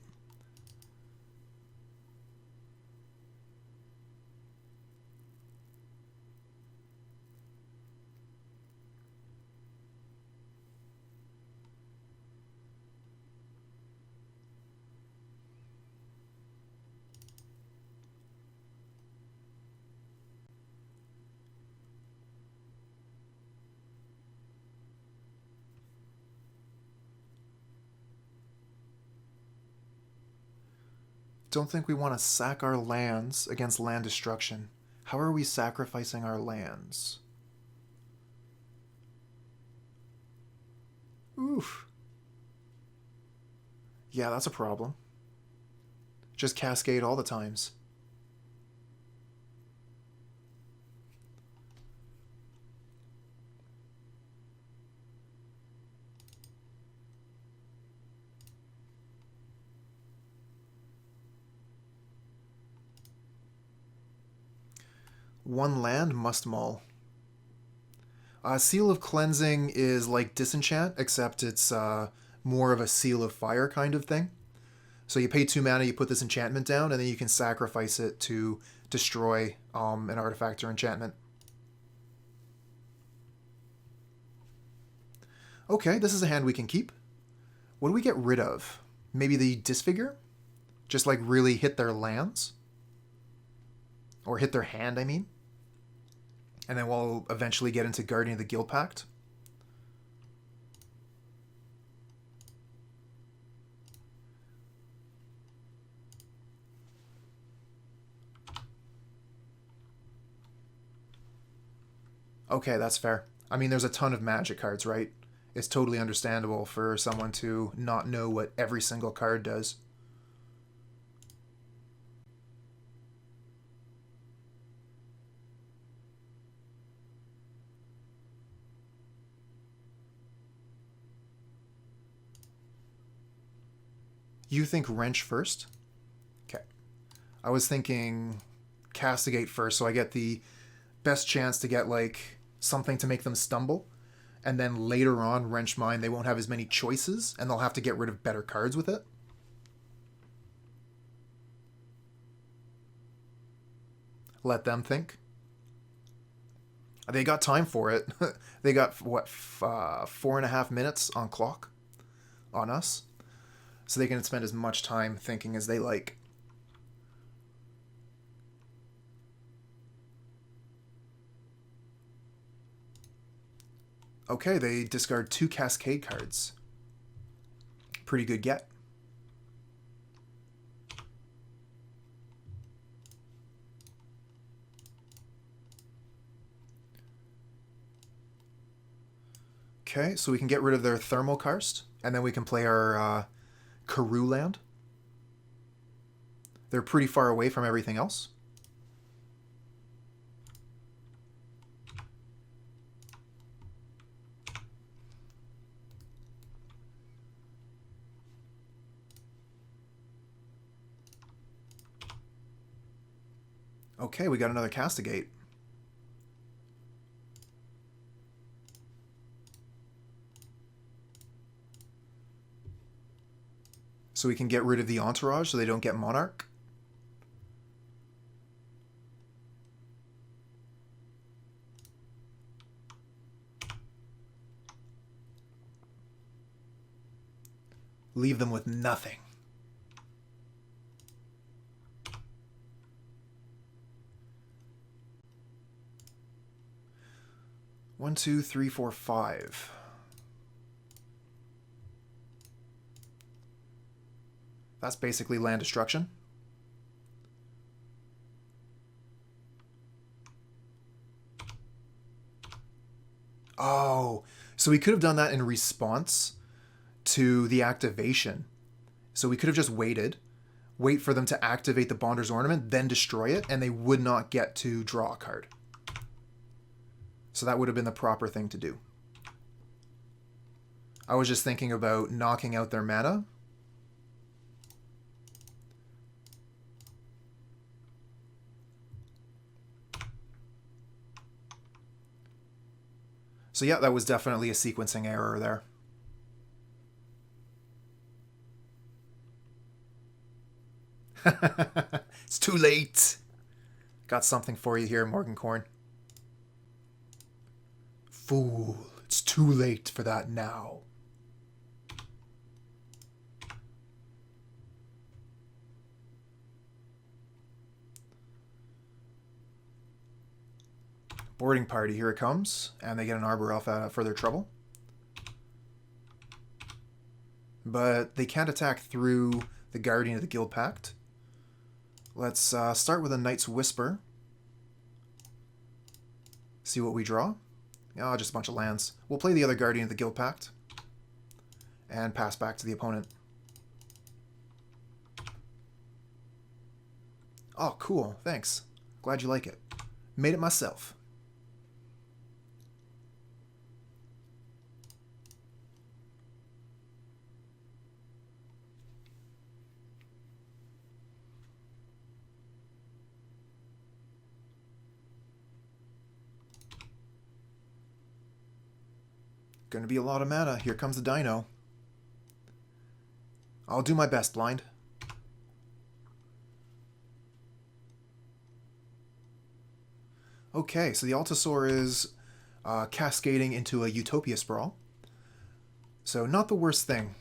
Don't think we want to sack our lands against land destruction. How are we sacrificing our lands? Oof. Yeah, that's a problem. Just Cascade all the times. One land must mull. Seal of Cleansing is like Disenchant, except it's more of a Seal of Fire kind of thing. So you pay 2 mana, you put this enchantment down, and then you can sacrifice it to destroy an artifact or enchantment. Okay, this is a hand we can keep. What do we get rid of? Maybe the Disfigure? Just like really hit their lands? Or hit their hand, I mean. And then we'll eventually get into Guardian of the Guildpact. Okay, that's fair. I mean, there's a ton of Magic cards, right? It's totally understandable for someone to not know what every single card does. You think Wrench first? Okay. I was thinking Castigate first, so I get the best chance to get, like, something to make them stumble. And then later on, Wrench Mine, they won't have as many choices, and they'll have to get rid of better cards with it. Let them think. They got time for it. They got, what, 4.5 minutes on clock on us? So they can spend as much time thinking as they like. Okay, they discard 2 Cascade cards. Pretty good get. Okay, so we can get rid of their Thermal Karst, and then we can play our Karoo land. They're pretty far away from everything else. Okay, we got another Castigate. So we can get rid of the Entourage so they don't get Monarch. Leave them with nothing. One, two, three, four, five. That's basically land destruction. Oh, so we could have done that in response to the activation. So we could have just waited, wait for them to activate the Bonder's Ornament, then destroy it, and they would not get to draw a card. So that would have been the proper thing to do. I was just thinking about knocking out their mana. So yeah, that was definitely a sequencing error there. It's too late. Got something for you here, Morgancorn. Fool, it's too late for that now. Boarding party, here it comes, and they get an Arbor Elf out of further trouble. But they can't attack through the Guardian of the Guildpact. Let's start with a Knight's Whisper. See what we draw. Oh, just a bunch of lands. We'll play the other Guardian of the Guildpact and pass back to the opponent. Oh, cool. Thanks. Glad you like it. Made it myself. Going to be a lot of mana. Here comes the Dino. I'll do my best, Blind. Okay, so the Altasaur is cascading into a Utopia Sprawl. So not the worst thing.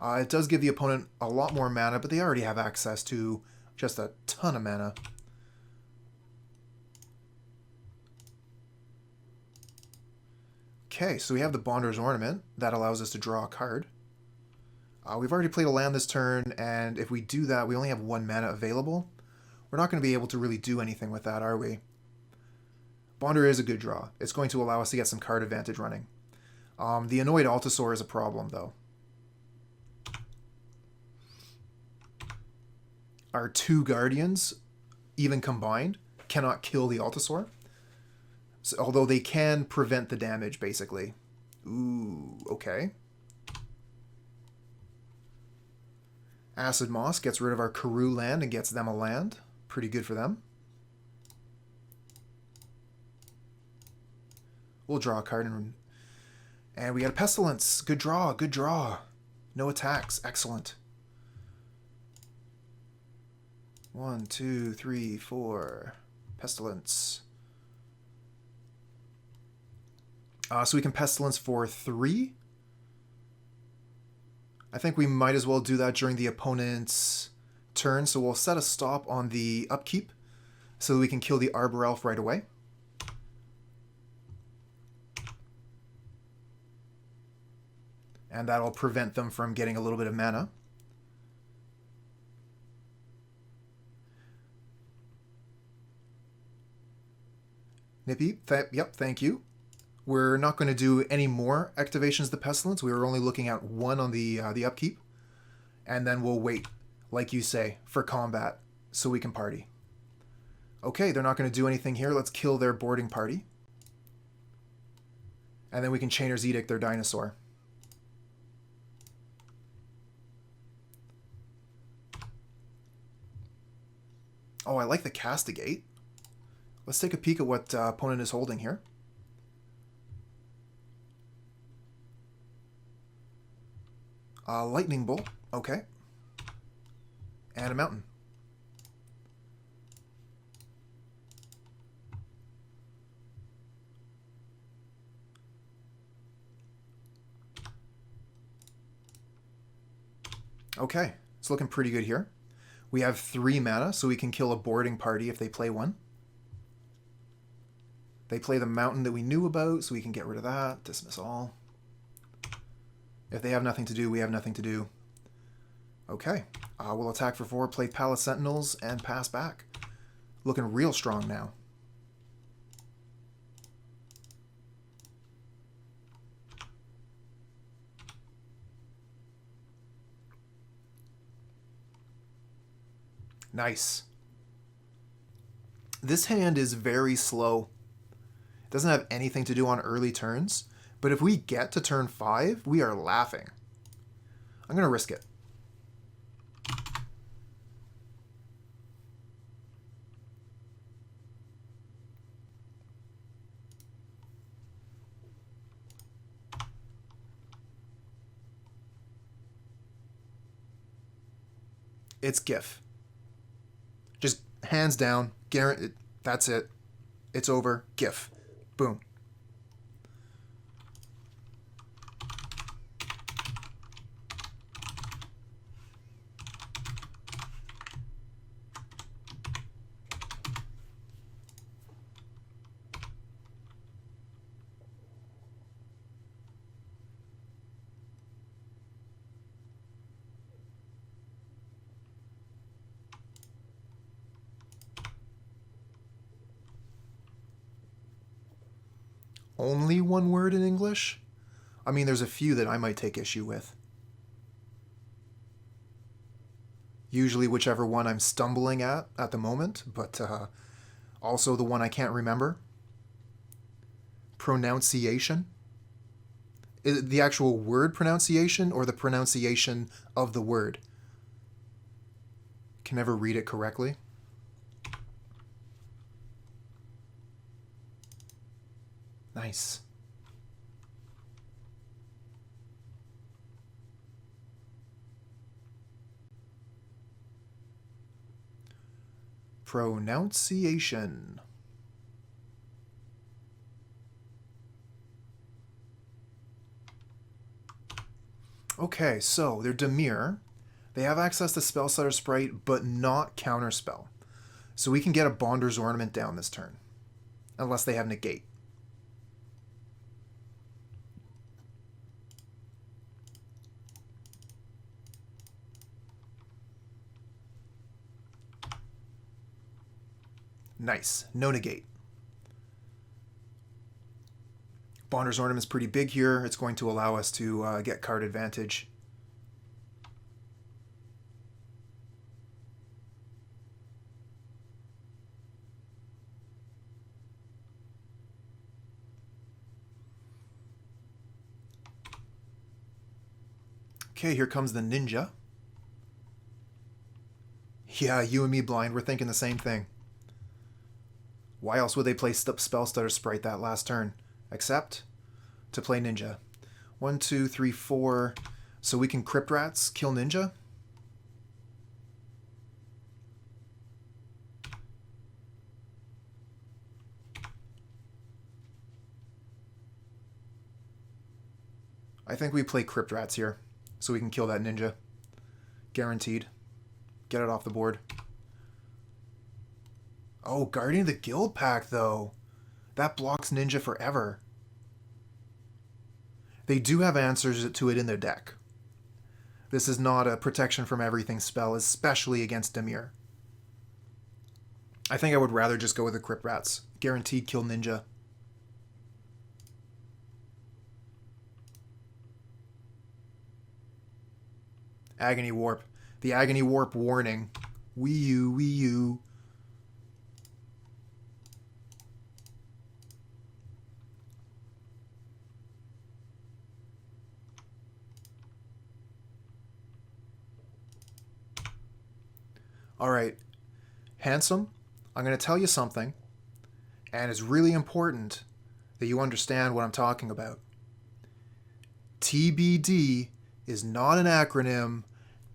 It does give the opponent a lot more mana, but they already have access to just a ton of mana. Okay, so we have the Bonder's Ornament. That allows us to draw a card. We've already played a land this turn, and if we do that, we only have 1 mana available. We're not going to be able to really do anything with that, are we? Bonder is a good draw. It's going to allow us to get some card advantage running. The Annoyed Altasaur is a problem, though. Our 2 Guardians, even combined, cannot kill the Altasaur. So, although they can prevent the damage, basically. Ooh, okay. Acid Moss gets rid of our Karoo land and gets them a land. Pretty good for them. We'll draw a card and we got a Pestilence. Good draw, good draw. No attacks, excellent. 1, 2, 3, 4. Pestilence. So we can Pestilence for 3. I think we might as well do that during the opponent's turn. So we'll set a stop on the upkeep so that we can kill the Arbor Elf right away. And that'll prevent them from getting a little bit of mana. Nippy, yep, thank you. We're not going to do any more activations of the Pestilence. We were only looking at one on the upkeep. And then we'll wait, like you say, for combat so we can party. Okay, they're not going to do anything here. Let's kill their boarding party. And then we can Chainer's Edict their dinosaur. Oh, I like the Castigate. Let's take a peek at what opponent is holding here. Lightning Bolt. Okay. And a mountain. Okay, it's looking pretty good here. We have 3 mana, so we can kill a boarding party if they play one. They play the mountain that we knew about, so we can get rid of that. Dismiss all. If they have nothing to do, we have nothing to do. Okay, we'll attack for 4, play Palace Sentinels, and pass back. Looking real strong now. Nice. This hand is very slow. It doesn't have anything to do on early turns, but if we get to turn 5, we are laughing. I'm going to risk it. It's GIF. Just hands down, guarantee. That's it. It's over. GIF. Boom. Only one word in English? I mean, there's a few that I might take issue with. Usually whichever one I'm stumbling at the moment, but also the one I can't remember. Pronunciation. The actual word pronunciation or the pronunciation of the word? Can never read it correctly. Nice. Pronunciation. Okay, so they're Dimir. They have access to Spellstutter Sprite, but not Counterspell. So we can get a Bonder's Ornament down this turn. Unless they have Negate. Nice. No Negate. Bonder's Ornament's pretty big here. It's going to allow us to get card advantage. Okay, here comes the Ninja. Yeah, you and me, Blind, we're thinking the same thing. Why else would they play Spellstutter Sprite that last turn? Except to play Ninja. 1, 2, 3, 4. So we can Crypt Rats, kill Ninja? I think we play Crypt Rats here, so we can kill that Ninja. Guaranteed. Get it off the board. Oh, Guardian of the Guildpact, though. That blocks Ninja forever. They do have answers to it in their deck. This is not a protection from everything spell, especially against Dimir. I think I would rather just go with the Crypt Rats. Guaranteed kill ninja. Agony Warp. The Agony Warp warning. Wii U, Wii U. Alright. Handsome, I'm going to tell you something, and it's really important that you understand what I'm talking about. TBD is not an acronym.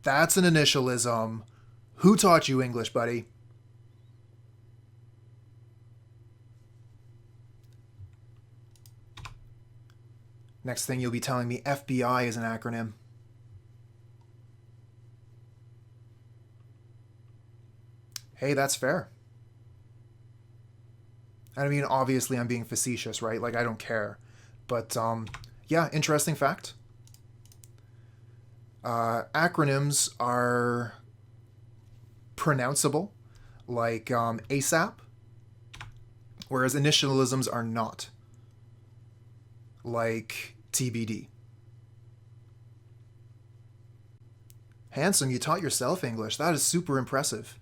That's an initialism. Who taught you English, buddy? Next thing you'll be telling me FBI is an acronym. Hey, that's fair. I mean, obviously I'm being facetious, right? Like, I don't care. But, yeah, interesting fact. Acronyms are pronounceable, like ASAP, whereas initialisms are not, like TBD. Handsome, you taught yourself English. That is super impressive.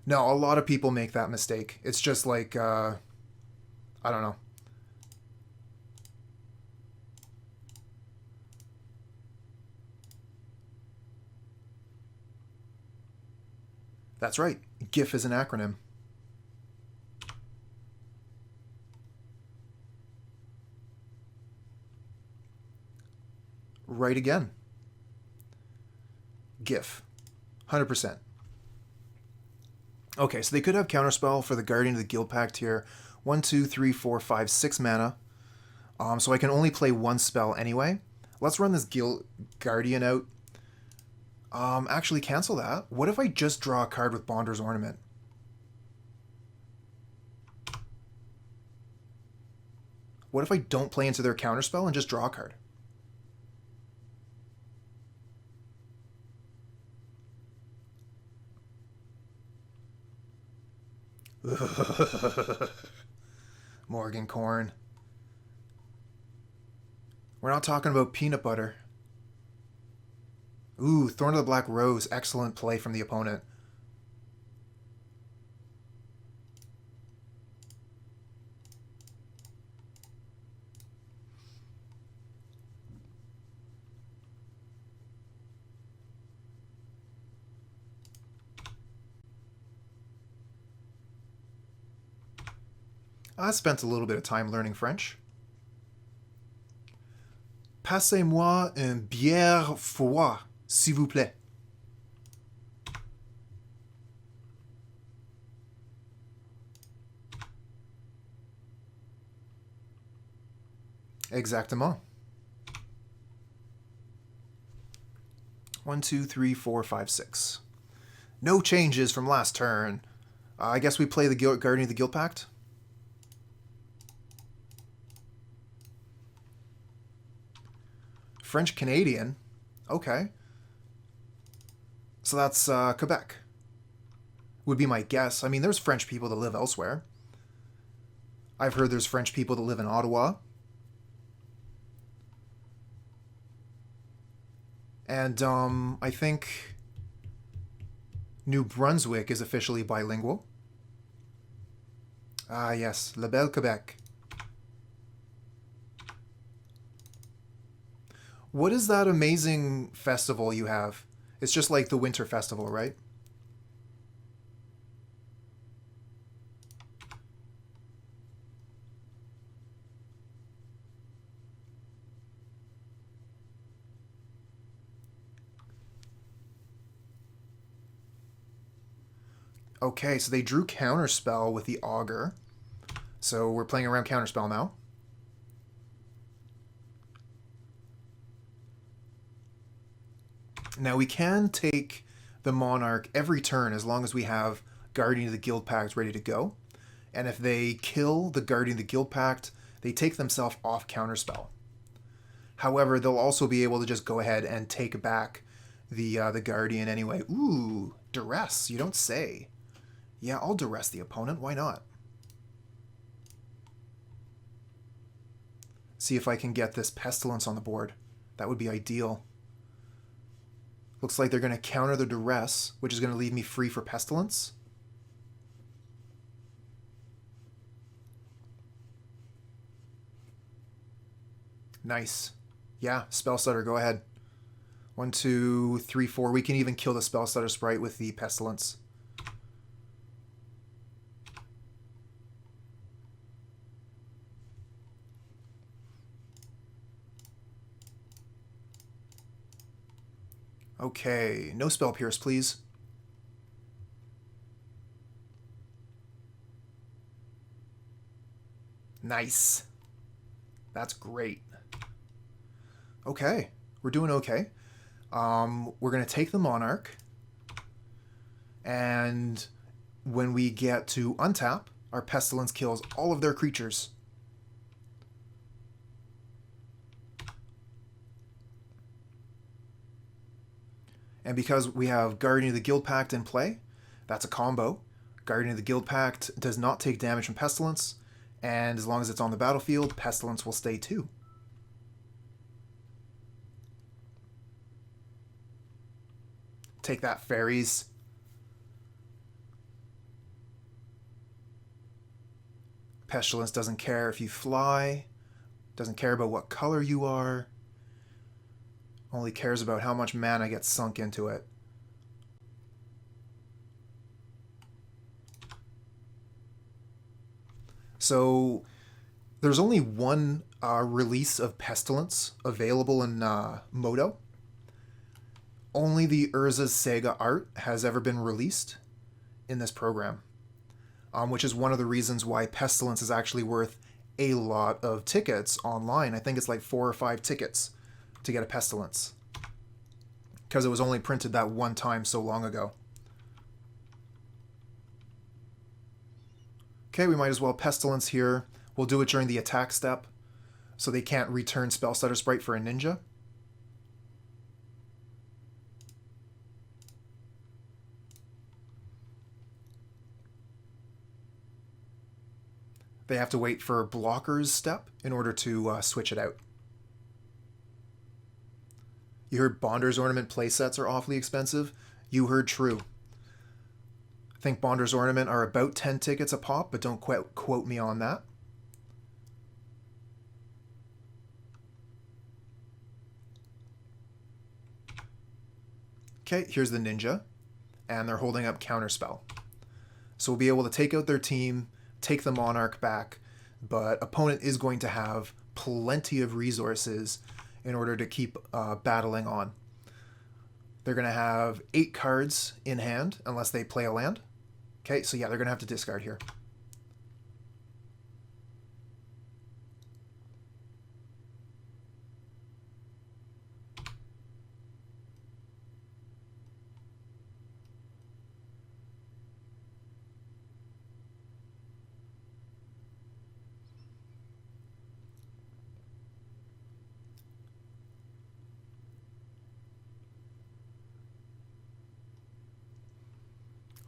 No, a lot of people make that mistake. It's just like, I don't know. That's right. GIF is an acronym. Right again. GIF. 100%. Okay, so they could have Counterspell for the Guardian of the Guildpact here. 1, 2, 3, 4, 5, 6 mana. So I can only play one spell anyway. Let's run this Guardian out. Actually, cancel that. What if I just draw a card with Bonder's Ornament? What if I don't play into their Counterspell and just draw a card? Morgan Corn. We're not talking about peanut butter. Ooh, Thorn of the Black Rose. Excellent play from the opponent. I spent a little bit of time learning French. Passez-moi une bière froide, s'il vous plaît. Exactement. 1, 2, 3, 4, 5, 6. No changes from last turn. I guess we play the Guardian of the Guildpact. French Canadian. Okay. So that's Quebec. Would be my guess. I mean, there's French people that live elsewhere. I've heard there's French people that live in Ottawa. And I think New Brunswick is officially bilingual. Ah, yes. La Belle Quebec. What is that amazing festival you have? It's just like the Winter Festival, right? Okay, so they drew Counterspell with the Augur. So we're playing around Counterspell now. Now we can take the Monarch every turn as long as we have Guardian of the Guildpact ready to go. And if they kill the Guardian of the Guildpact, they take themselves off counterspell. However, they'll also be able to just go ahead and take back the Guardian anyway. Ooh, Duress, you don't say. Yeah, I'll Duress the opponent, why not? See if I can get this Pestilence on the board. That would be ideal. Looks like they're going to counter the Duress, which is going to leave me free for Pestilence. Nice. Yeah, Spellstutter, go ahead. 1, 2, 3, 4. We can even kill the Spellstutter sprite with the Pestilence. Okay, no Spell Pierce, please. Nice. That's great. Okay, we're doing okay. We're going to take the Monarch, and when we get to untap, our Pestilence kills all of their creatures. And because we have Guardian of the Guildpact in play, that's a combo. Guardian of the Guildpact does not take damage from Pestilence, and as long as it's on the battlefield, Pestilence will stay too. Take that, Faeries. Pestilence doesn't care if you fly, doesn't care about what color you are, only cares about how much mana gets sunk into it. So there's only one release of Pestilence available in Moto. Only the Urza's Saga art has ever been released in this program, which is one of the reasons why Pestilence is actually worth a lot of tickets online. I think it's like 4 or 5 tickets to get a Pestilence, because it was only printed that one time so long ago. Okay, we might as well Pestilence here. We'll do it during the attack step, so they can't return Spellstutter Sprite for a ninja. They have to wait for Blocker's step in order to switch it out. You heard Bonder's Ornament playsets are awfully expensive? You heard true. I think Bonder's Ornament are about 10 tickets a pop, but don't quote me on that. Okay, here's the ninja, and they're holding up Counterspell. So we'll be able to take out their team, take the Monarch back, but opponent is going to have plenty of resources in order to keep battling on. They're going to have 8 cards in hand unless they play a land. Okay, so yeah, they're going to have to discard here.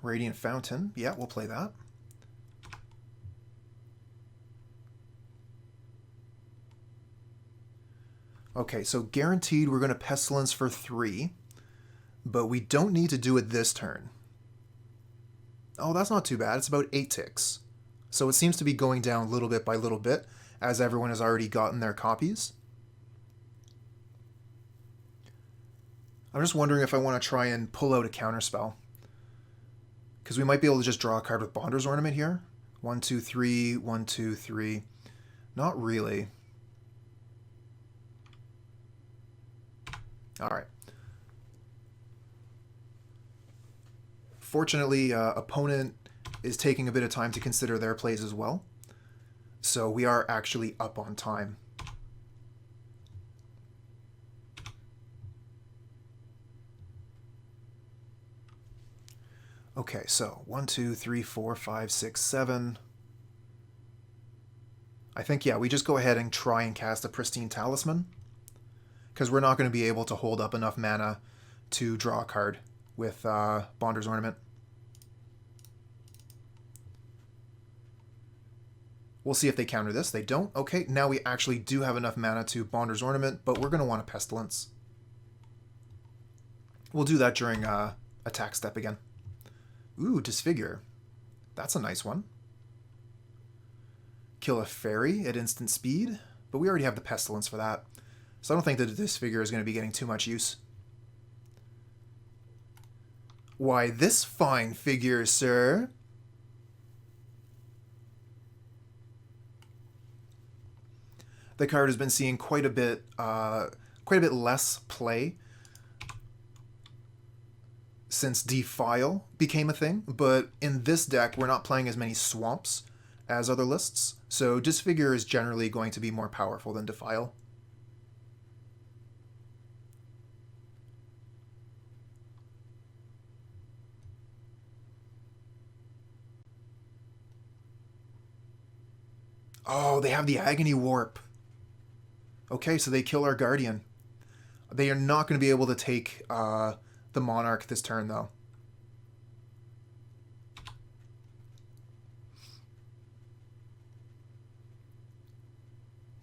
Radiant Fountain. Yeah, we'll play that. Okay, so guaranteed we're going to Pestilence for 3, but we don't need to do it this turn. Oh, that's not too bad. It's about 8 ticks. So it seems to be going down little bit by little bit, as everyone has already gotten their copies. I'm just wondering if I want to try and pull out a counterspell, because we might be able to just draw a card with Bonder's Ornament here. 1, 2, 3, 1, 2, 3. Not really. All right. Fortunately, opponent is taking a bit of time to consider their plays as well. So we are actually up on time. Okay, so 1, 2, 3, 4, 5, 6, 7. I think, yeah, we just go ahead and try and cast a Pristine Talisman, because we're not going to be able to hold up enough mana to draw a card with Bonder's Ornament. We'll see if they counter this. They don't. Okay, now we actually do have enough mana to Bonder's Ornament, but we're going to want a Pestilence. We'll do that during attack step again. Ooh, Disfigure. That's a nice one. Kill a fairy at instant speed, but we already have the Pestilence for that. So I don't think that this figure is going to be getting too much use. Why, this fine figure, sir. The card has been seeing quite a bit less play since Defile became a thing, but in this deck we're not playing as many swamps as other lists, so Disfigure is generally going to be more powerful than Defile. Oh, they have the Agony Warp. Okay, so they kill our Guardian. They are not going to be able to take the Monarch this turn, though.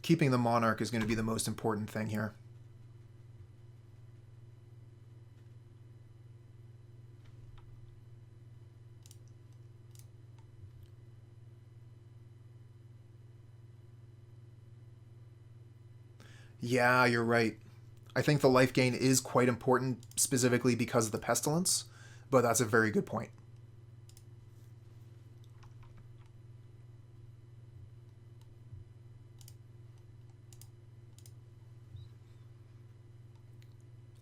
Keeping the Monarch is going to be the most important thing here. Yeah, you're right. I think the life gain is quite important, specifically because of the Pestilence, but that's a very good point.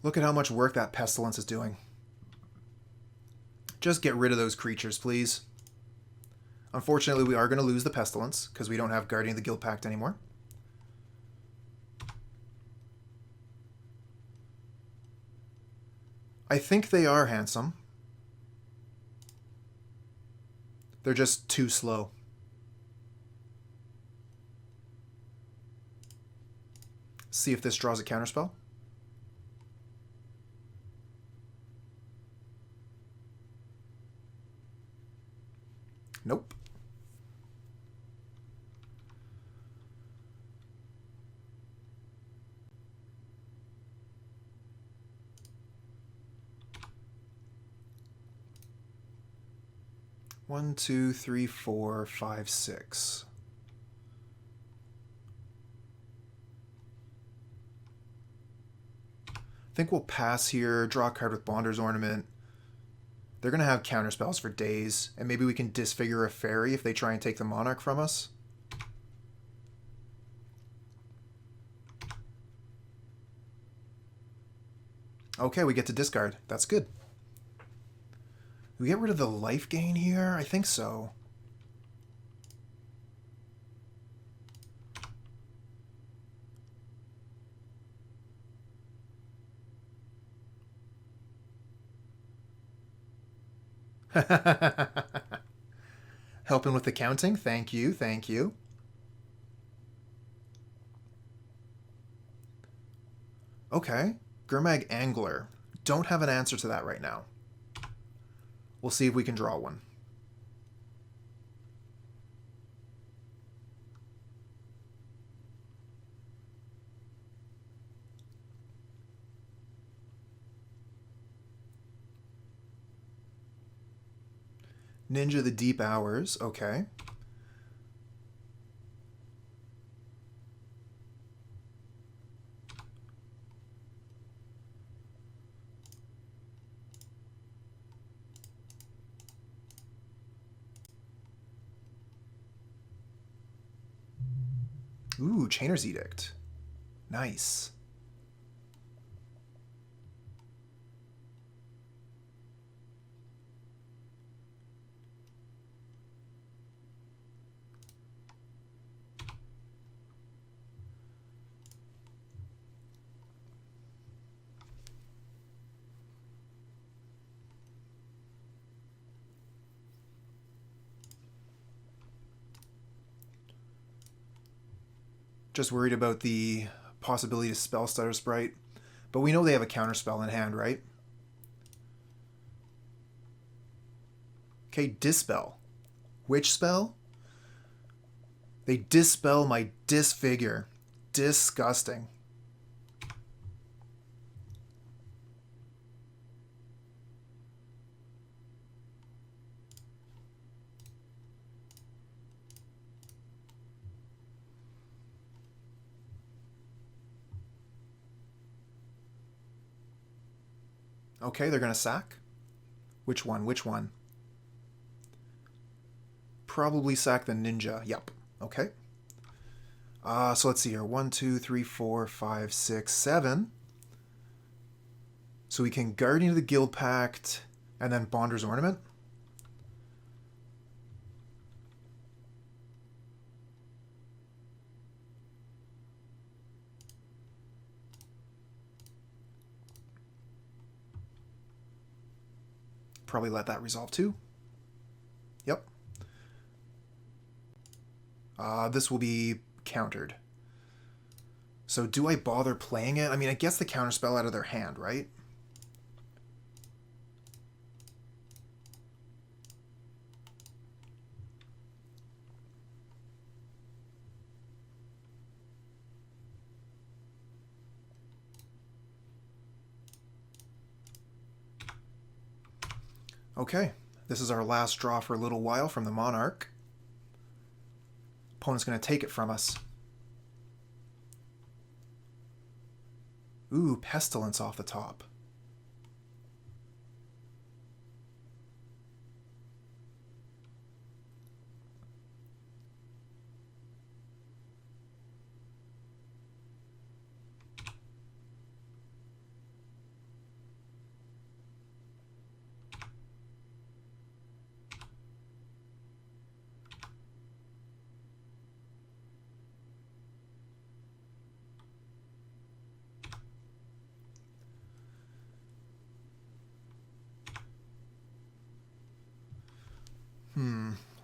Look at how much work that Pestilence is doing. Just get rid of those creatures, please. Unfortunately, we are going to lose the Pestilence, because we don't have Guardian of the Guildpact anymore. I think they are handsome. They're just too slow. See if this draws a counterspell. Nope. One, two, three, four, five, six. I think we'll pass here, draw a card with Bonder's Ornament. They're going to have counterspells for days, and maybe we can disfigure a fairy if they try and take the Monarch from us. Okay, we get to discard. That's good. Do we get rid of the life gain here? I think so. Helping with the counting. Thank you, thank you. Okay, Gurmag Angler. Don't have an answer to that right now. We'll see if we can draw one. Ninja the Deep Hours. Okay. Ooh, Chainer's Edict. Nice. Just worried about the possibility to spell Stutter Sprite. But we know they have a counterspell in hand, right? Okay, Dispel. Which spell? They dispel my Disfigure. Disgusting. Okay, they're going to sack. Which one? Which one? Probably sack the ninja. Yep. Okay. So let's see here. 1, 2, 3, 4, 5, 6, 7. So we can Guardian of the Guildpact and then Bonder's Ornament. Probably let that resolve too. Yep. This will be countered. So do I bother playing it? I mean, I guess the counterspell out of their hand, right? Okay, this is our last draw for a little while from the Monarch. Opponent's going to take it from us. Ooh, Pestilence off the top.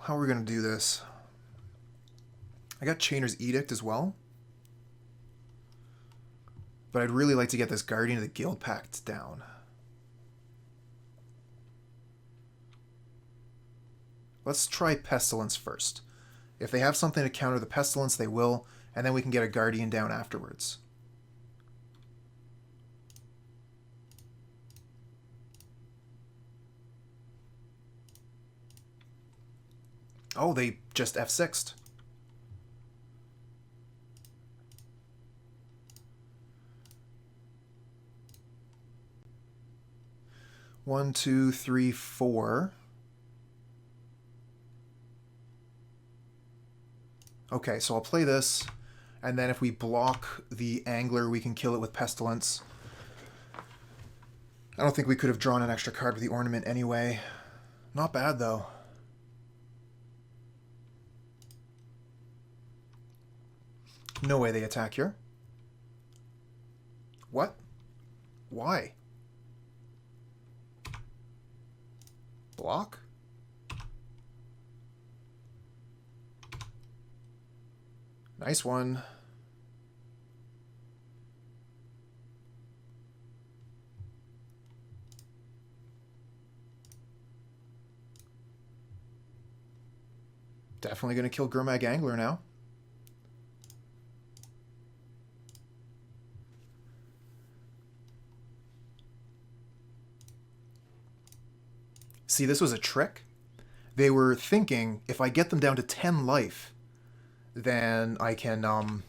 How are we going to do this? I got Chainer's Edict as well. But I'd really like to get this Guardian of the Guildpact down. Let's try Pestilence first. If they have something to counter the Pestilence, they will, and then we can get a Guardian down afterwards. Oh, they just F6'd. One, two, three, four. Okay, so I'll play this, and then if we block the Angler, we can kill it with Pestilence. I don't think we could have drawn an extra card with the Ornament anyway. Not bad, though. No way they attack here. What? Why? Block? Nice one. Definitely going to kill Gurmag Angler now. See, this was a trick. They were thinking, if I get them down to 10 life, then I can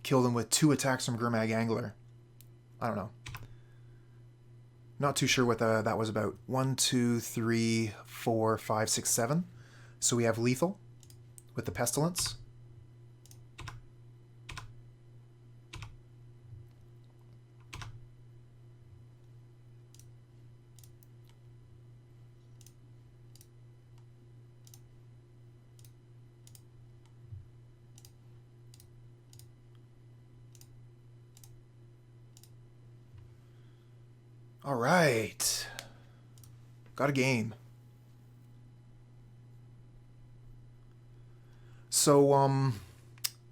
kill them with 2 attacks from Gurmag Angler. I don't know. Not too sure what that was about. 1, 2, 3, 4, 5, 6, 7. So we have lethal with the Pestilence. All right. Got a game. So,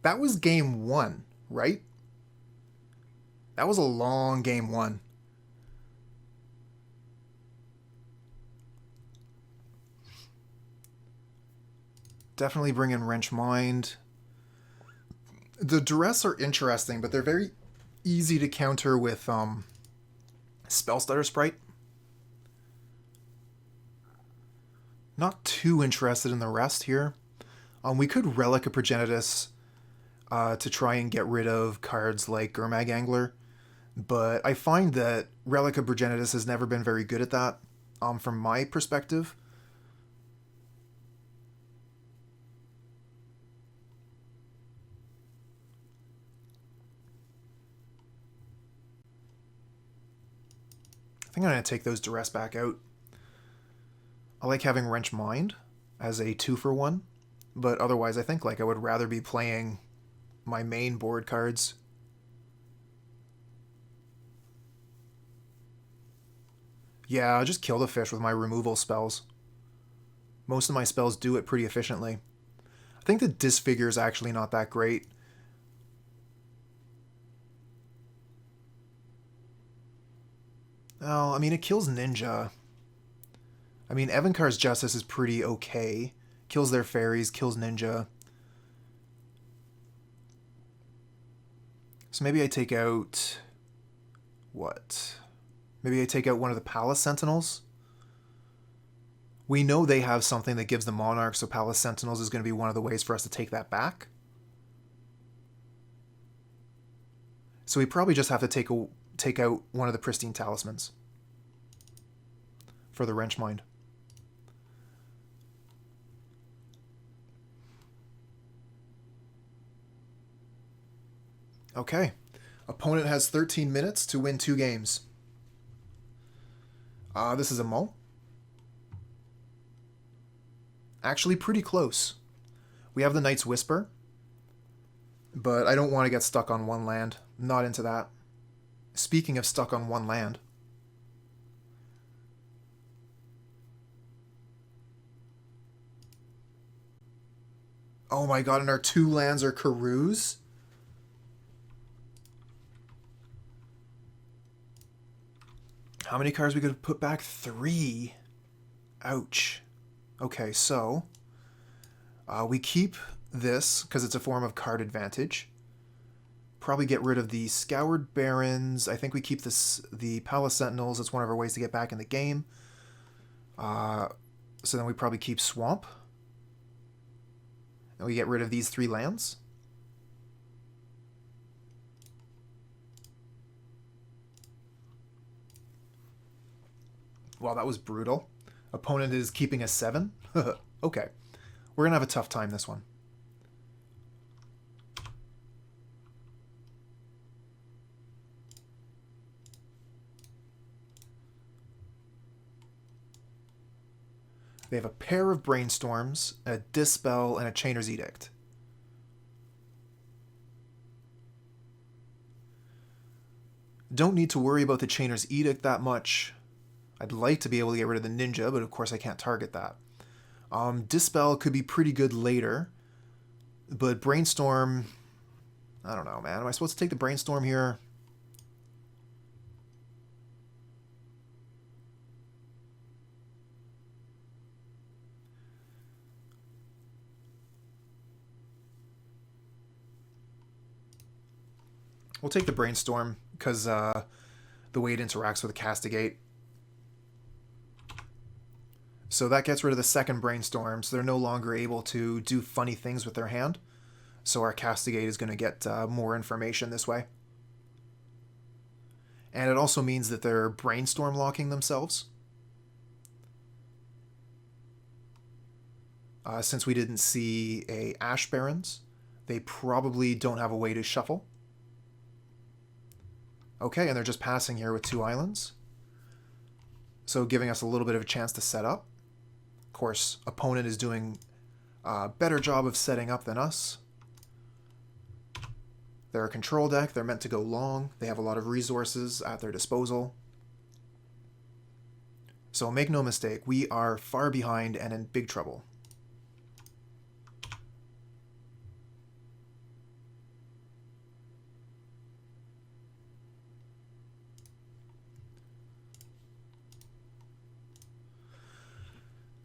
that was game one, right? That was a long game one. Definitely bring in Wrench Mind. The Duress are interesting, but they're very easy to counter with Spellstutter Sprite. Not too interested in the rest here. We could Relic of Progenitus to try and get rid of cards like Gurmag Angler, but I find that Relic of Progenitus has never been very good at that, from my perspective. I think I'm going to take those Duress back out. I like having Wrench Mind as a 2-for-1, but otherwise I think like I would rather be playing my main board cards. Yeah, I'll just kill the fish with my removal spells. Most of my spells do it pretty efficiently. I think the Disfigure is actually not that great. Oh, I mean, it kills Ninja. I mean, Evincar's Justice is pretty okay. Kills their Faeries, kills Ninja. So maybe I take out... what? Maybe I take out one of the Palace Sentinels? We know they have something that gives the Monarch, so Palace Sentinels is going to be one of the ways for us to take that back. So we probably just have to take out one of the Pristine Talismans for the Wrench Mind. Okay. Opponent has 13 minutes to win 2 games. This is a mull. Actually pretty close. We have the Knight's Whisper, but I don't want to get stuck on one land. Not into that. Speaking of stuck on one land. Oh my god, and our 2 lands are Karus? How many cards we could put back? 3. Ouch. Okay, so we keep this because it's a form of card advantage. Probably get rid of the Scoured Barrens. I think we keep the Palace Sentinels. It's one of our ways to get back in the game. So then we probably keep Swamp. And we get rid of these 3 lands. Wow, that was brutal. Opponent is keeping a 7. Okay. We're going to have a tough time this one. They have a pair of Brainstorms, a Dispel, and a Chainer's Edict. Don't need to worry about the Chainer's Edict that much. I'd like to be able to get rid of the Ninja, but of course I can't target that. Dispel could be pretty good later, but Brainstorm... I don't know, man. Am I supposed to take the Brainstorm here? We'll take the Brainstorm, because the way it interacts with the Castigate. So that gets rid of the second Brainstorm, so they're no longer able to do funny things with their hand. So our Castigate is going to get more information this way. And it also means that they're Brainstorm locking themselves. Since we didn't see a Ash Barrens, they probably don't have a way to shuffle. Okay, and they're just passing here with 2 islands. So giving us a little bit of a chance to set up. Of course, opponent is doing a better job of setting up than us. They're a control deck. They're meant to go long. They have a lot of resources at their disposal. So make no mistake, we are far behind and in big trouble.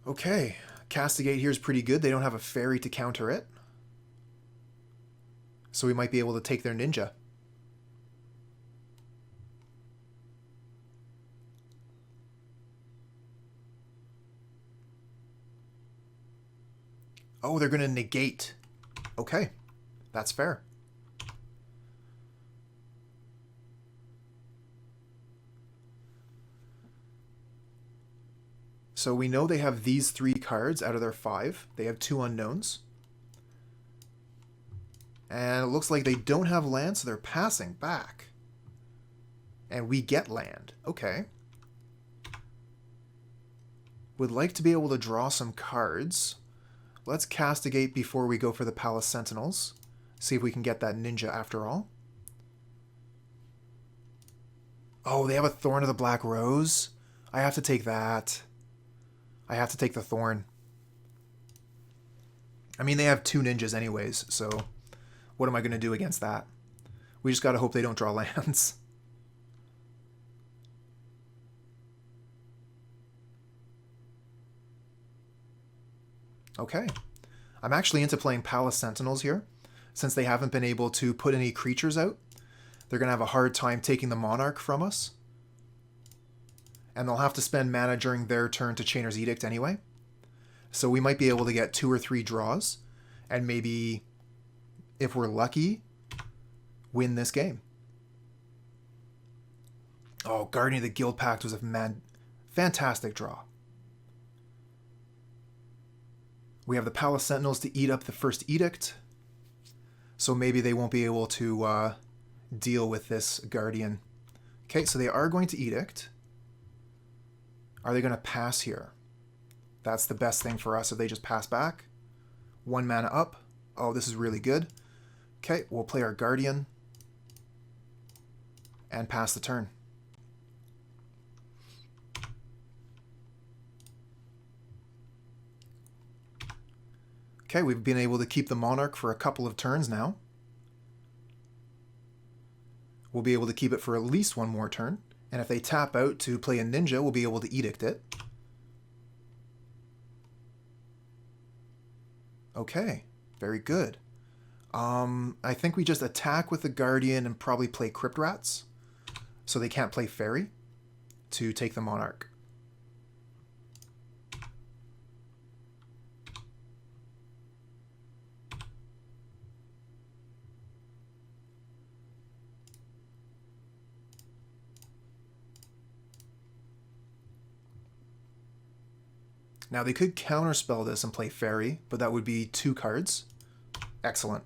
Okay, Castigate here is pretty good. They don't have a fairy to counter it. So we might be able to take their ninja. Oh, they're going to negate. Okay, that's fair. So we know they have these 3 cards out of their 5. They have 2 unknowns. And it looks like they don't have land, so they're passing back. And we get land. Okay. Would like to be able to draw some cards. Let's Castigate before we go for the Palace Sentinels. See if we can get that ninja after all. Oh, they have a Thorn of the Black Rose? I have to take that. I have to take the Thorn. I mean, they have 2 ninjas anyways, so what am I going to do against that? We just got to hope they don't draw lands. Okay. I'm actually into playing Palace Sentinels here. Since they haven't been able to put any creatures out, they're going to have a hard time taking the Monarch from us. And they'll have to spend mana during their turn to Chainer's Edict anyway. So we might be able to get 2 or 3 draws. And maybe, if we're lucky, win this game. Oh, Guardian of the Guildpact was a fantastic draw. We have the Palace Sentinels to eat up the first Edict. So maybe they won't be able to deal with this Guardian. Okay, so they are going to Edict. Are they going to pass here? That's the best thing for us if they just pass back. 1 mana up. Oh, this is really good. Okay, we'll play our Guardian. And pass the turn. Okay, we've been able to keep the Monarch for a couple of turns now. We'll be able to keep it for at least 1 more turn. And if they tap out to play a ninja, we'll be able to Edict it. Okay, very good. I think we just attack with the Guardian and probably play Crypt Rats. So they can't play Fairy to take the Monarch. Now they could counterspell this and play Fairy, but that would be 2 cards. Excellent.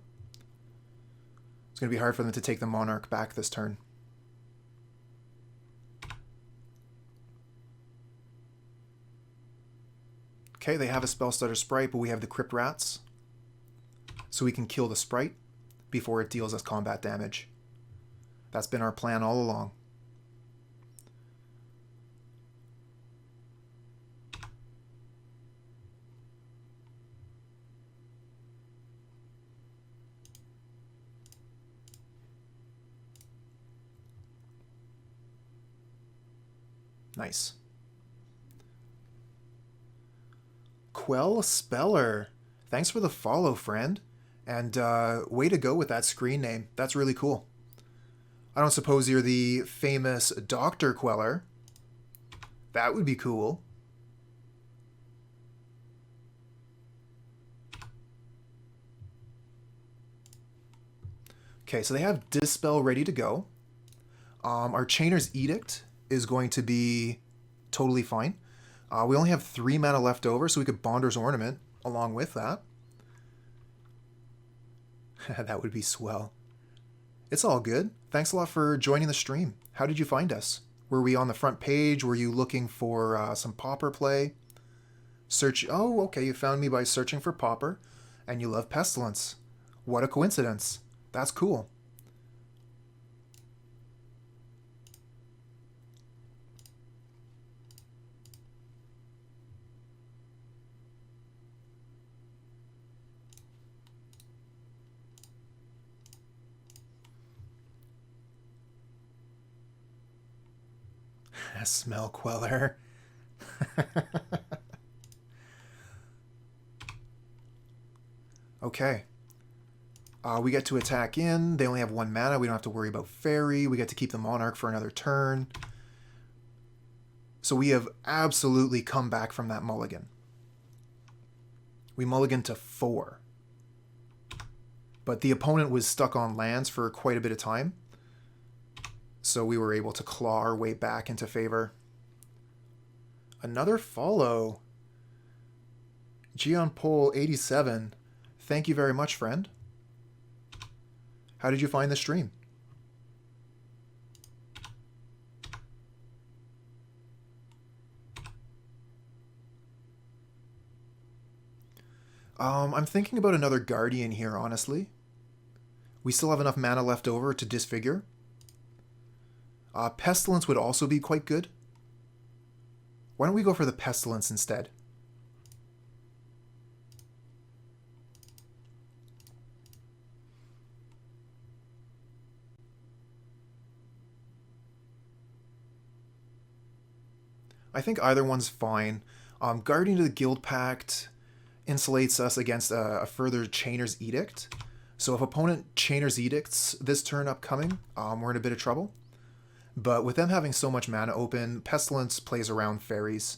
It's going to be hard for them to take the Monarch back this turn. Okay, they have a Spellstutter Sprite, but we have the Crypt Rats. So we can kill the Sprite before it deals us combat damage. That's been our plan all along. Nice. Quell Speller. Thanks for the follow, friend. And way to go with that screen name. That's really cool. I don't suppose you're the famous Dr. Queller. That would be cool. Okay, so they have Dispel ready to go. Our Chainer's Edict is going to be totally fine. We only have 3 mana left over, so we could Bonder's Ornament along with that. That would be swell. It's all good. Thanks a lot for joining the stream. How did you find us? Were we on the front page? Were you looking for some Pauper play? Oh, okay, you found me by searching for Pauper, and you love Pestilence. What a coincidence. That's cool. Smell Queller. Okay. We get to attack in. They only have 1 mana. We don't have to worry about Fairy. We get to keep the Monarch for another turn. So we have absolutely come back from that mulligan. We mulligan to 4. But the opponent was stuck on lands for quite a bit of time. So we were able to claw our way back into favor. Another follow. Gian Pol 87. Thank you very much, friend. How did you find the stream? I'm thinking about another Guardian here, honestly. We still have enough mana left over to Disfigure. Pestilence would also be quite good. Why don't we go for the Pestilence instead? I think either one's fine. Guardian of the Guildpact insulates us against a further Chainer's Edict. So if opponent Chainer's Edicts this turn upcoming, we're in a bit of trouble. But with them having so much mana open, Pestilence plays around Faeries.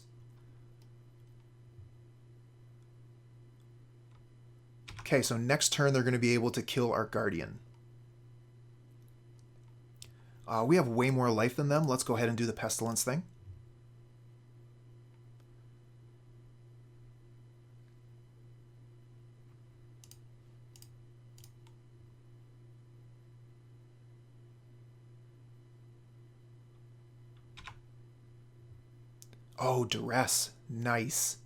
Okay, so next turn they're going to be able to kill our Guardian. We have way more life than them. Let's go ahead and do the Pestilence thing. Oh, Duress. Nice.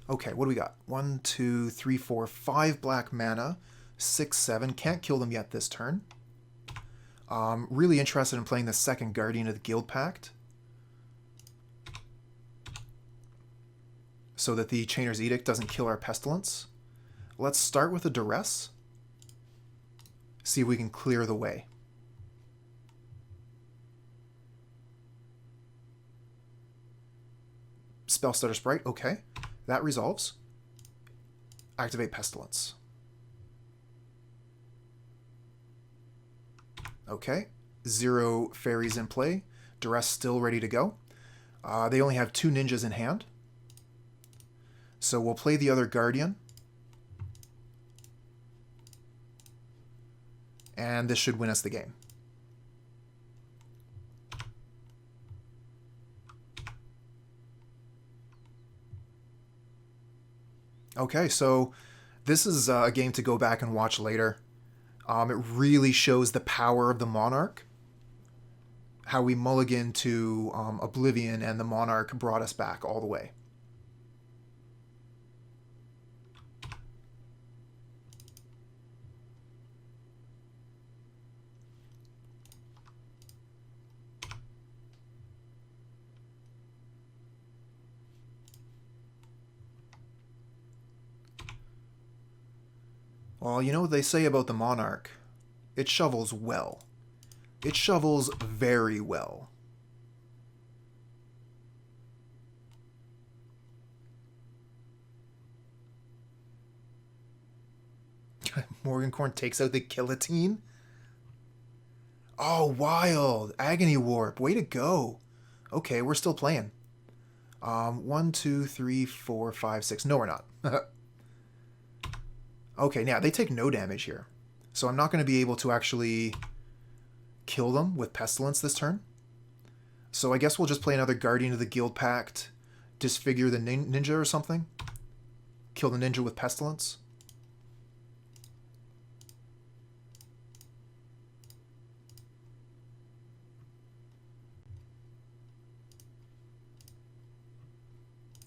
Okay, what do we got? 1, 2, 3, 4, 5 black mana. 6, 7. Can't kill them yet this turn. Really interested in playing the second Guardian of the Guildpact. So that the Chainer's Edict doesn't kill our Pestilence. Let's start with a Duress. See if we can clear the way. Spellstutter Sprite, okay. That resolves. Activate Pestilence. Okay. 0 Fairies in play. Duress still ready to go. They only have 2 ninjas in hand. So we'll play the other Guardian. And this should win us the game. Okay, so this is a game to go back and watch later. It really shows the power of the Monarch. How we mulligan to Oblivion and the Monarch brought us back all the way. Well, you know what they say about the Monarch? It shovels well. It shovels very well. Morgancorn takes out the Guillotine? Oh, wild! Agony Warp, way to go! Okay, we're still playing. 1, 2, 3, 4, 5, 6. No, we're not. Okay, now they take no damage here. So I'm not going to be able to actually kill them with Pestilence this turn. So I guess we'll just play another Guardian of the Guildpact, disfigure the ninja or something. Kill the ninja with Pestilence.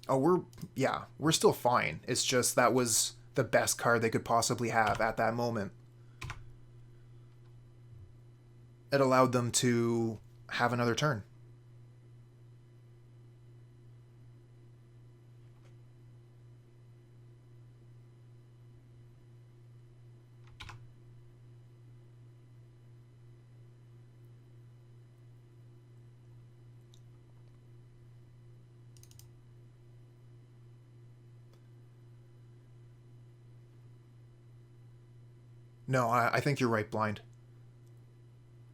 Oh, we're still fine. It's just that was the best card they could possibly have at that moment. It allowed them to have another turn. No, I think you're right, Blind.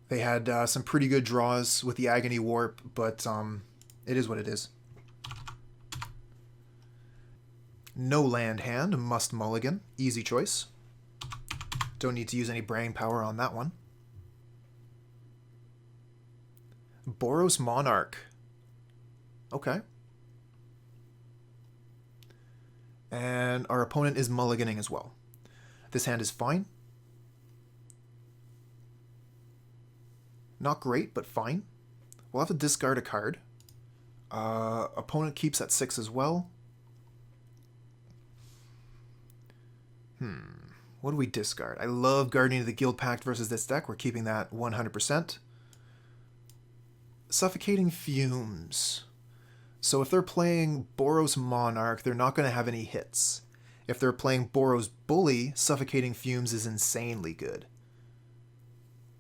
They had some pretty good draws with the Agony Warp, but it is what it is. No land hand, must mulligan. Easy choice. Don't need to use any brain power on that one. Boros Monarch. Okay. And our opponent is mulliganing as well. This hand is fine. Not great, but fine. We'll have to discard a card. Opponent keeps at 6 as well. What do we discard? I love Guardian of the Guildpact versus this deck. We're keeping that 100%. Suffocating Fumes. So if they're playing Boros Monarch, they're not going to have any hits. If they're playing Boros Bully, Suffocating Fumes is insanely good.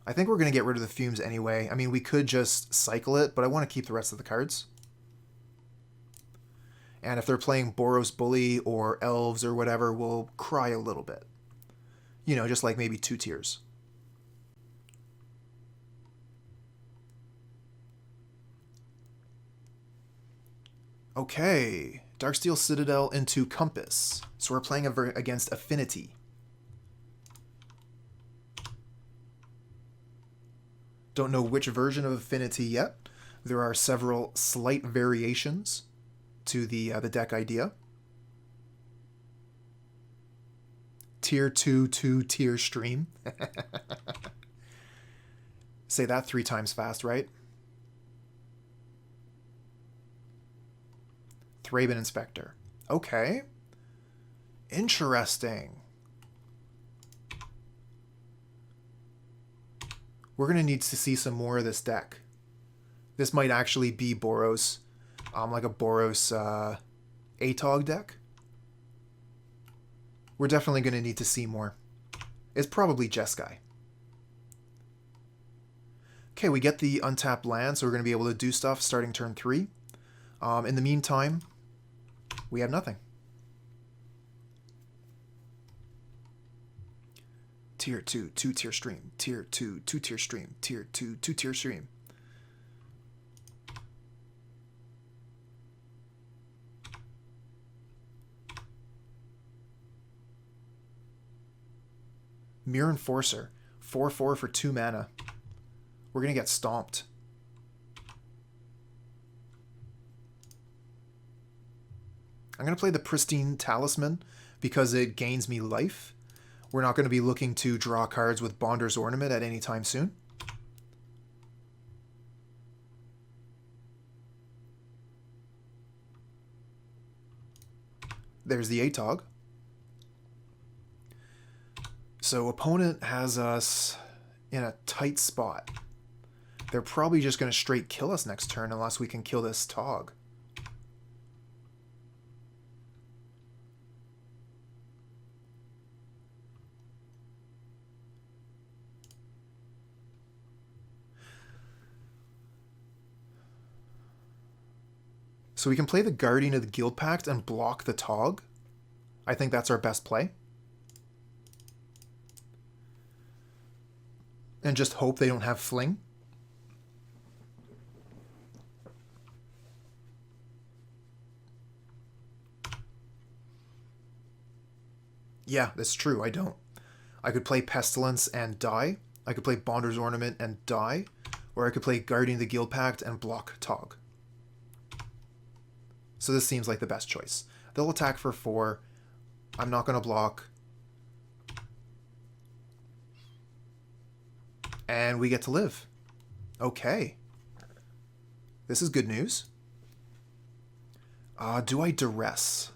I think we're going to get rid of the Fumes anyway. I mean, we could just cycle it, but I want to keep the rest of the cards. And if they're playing Boros Bully or Elves or whatever, we'll cry a little bit. You know, just like maybe 2 tiers. Okay, Darksteel Citadel into Compass. So we're playing against Affinity. Don't know which version of Affinity yet. There are several slight variations to the deck idea. Tier 2 to tier stream. Say that 3 times fast, right? Thraben Inspector. Okay. Interesting. We're going to need to see some more of this deck. This might actually be Boros, like a Boros ATOG deck. We're definitely going to need to see more. It's probably Jeskai. Okay, we get the untapped land, so we're going to be able to do stuff starting turn 3. In the meantime, we have nothing. Tier 2, 2-tier stream. Tier 2, 2-tier stream. Tier 2, 2-tier stream. Mirror Enforcer. 4/4 for 2 mana. We're going to get stomped. I'm going to play the Pristine Talisman because it gains me life. We're not going to be looking to draw cards with Bonder's Ornament at any time soon. There's the ATOG. So opponent has us in a tight spot. They're probably just going to straight kill us next turn unless we can kill this Tog. So we can play the Guardian of the Guildpact and block the Tog. I think that's our best play. And just hope they don't have Fling. Yeah, that's true, I don't. I could play Pestilence and die. I could play Bonder's Ornament and die. Or I could play Guardian of the Guildpact and block Tog. So this seems like the best choice. They'll attack for 4. I'm not going to block. And we get to live. Okay. This is good news. Do I Duress?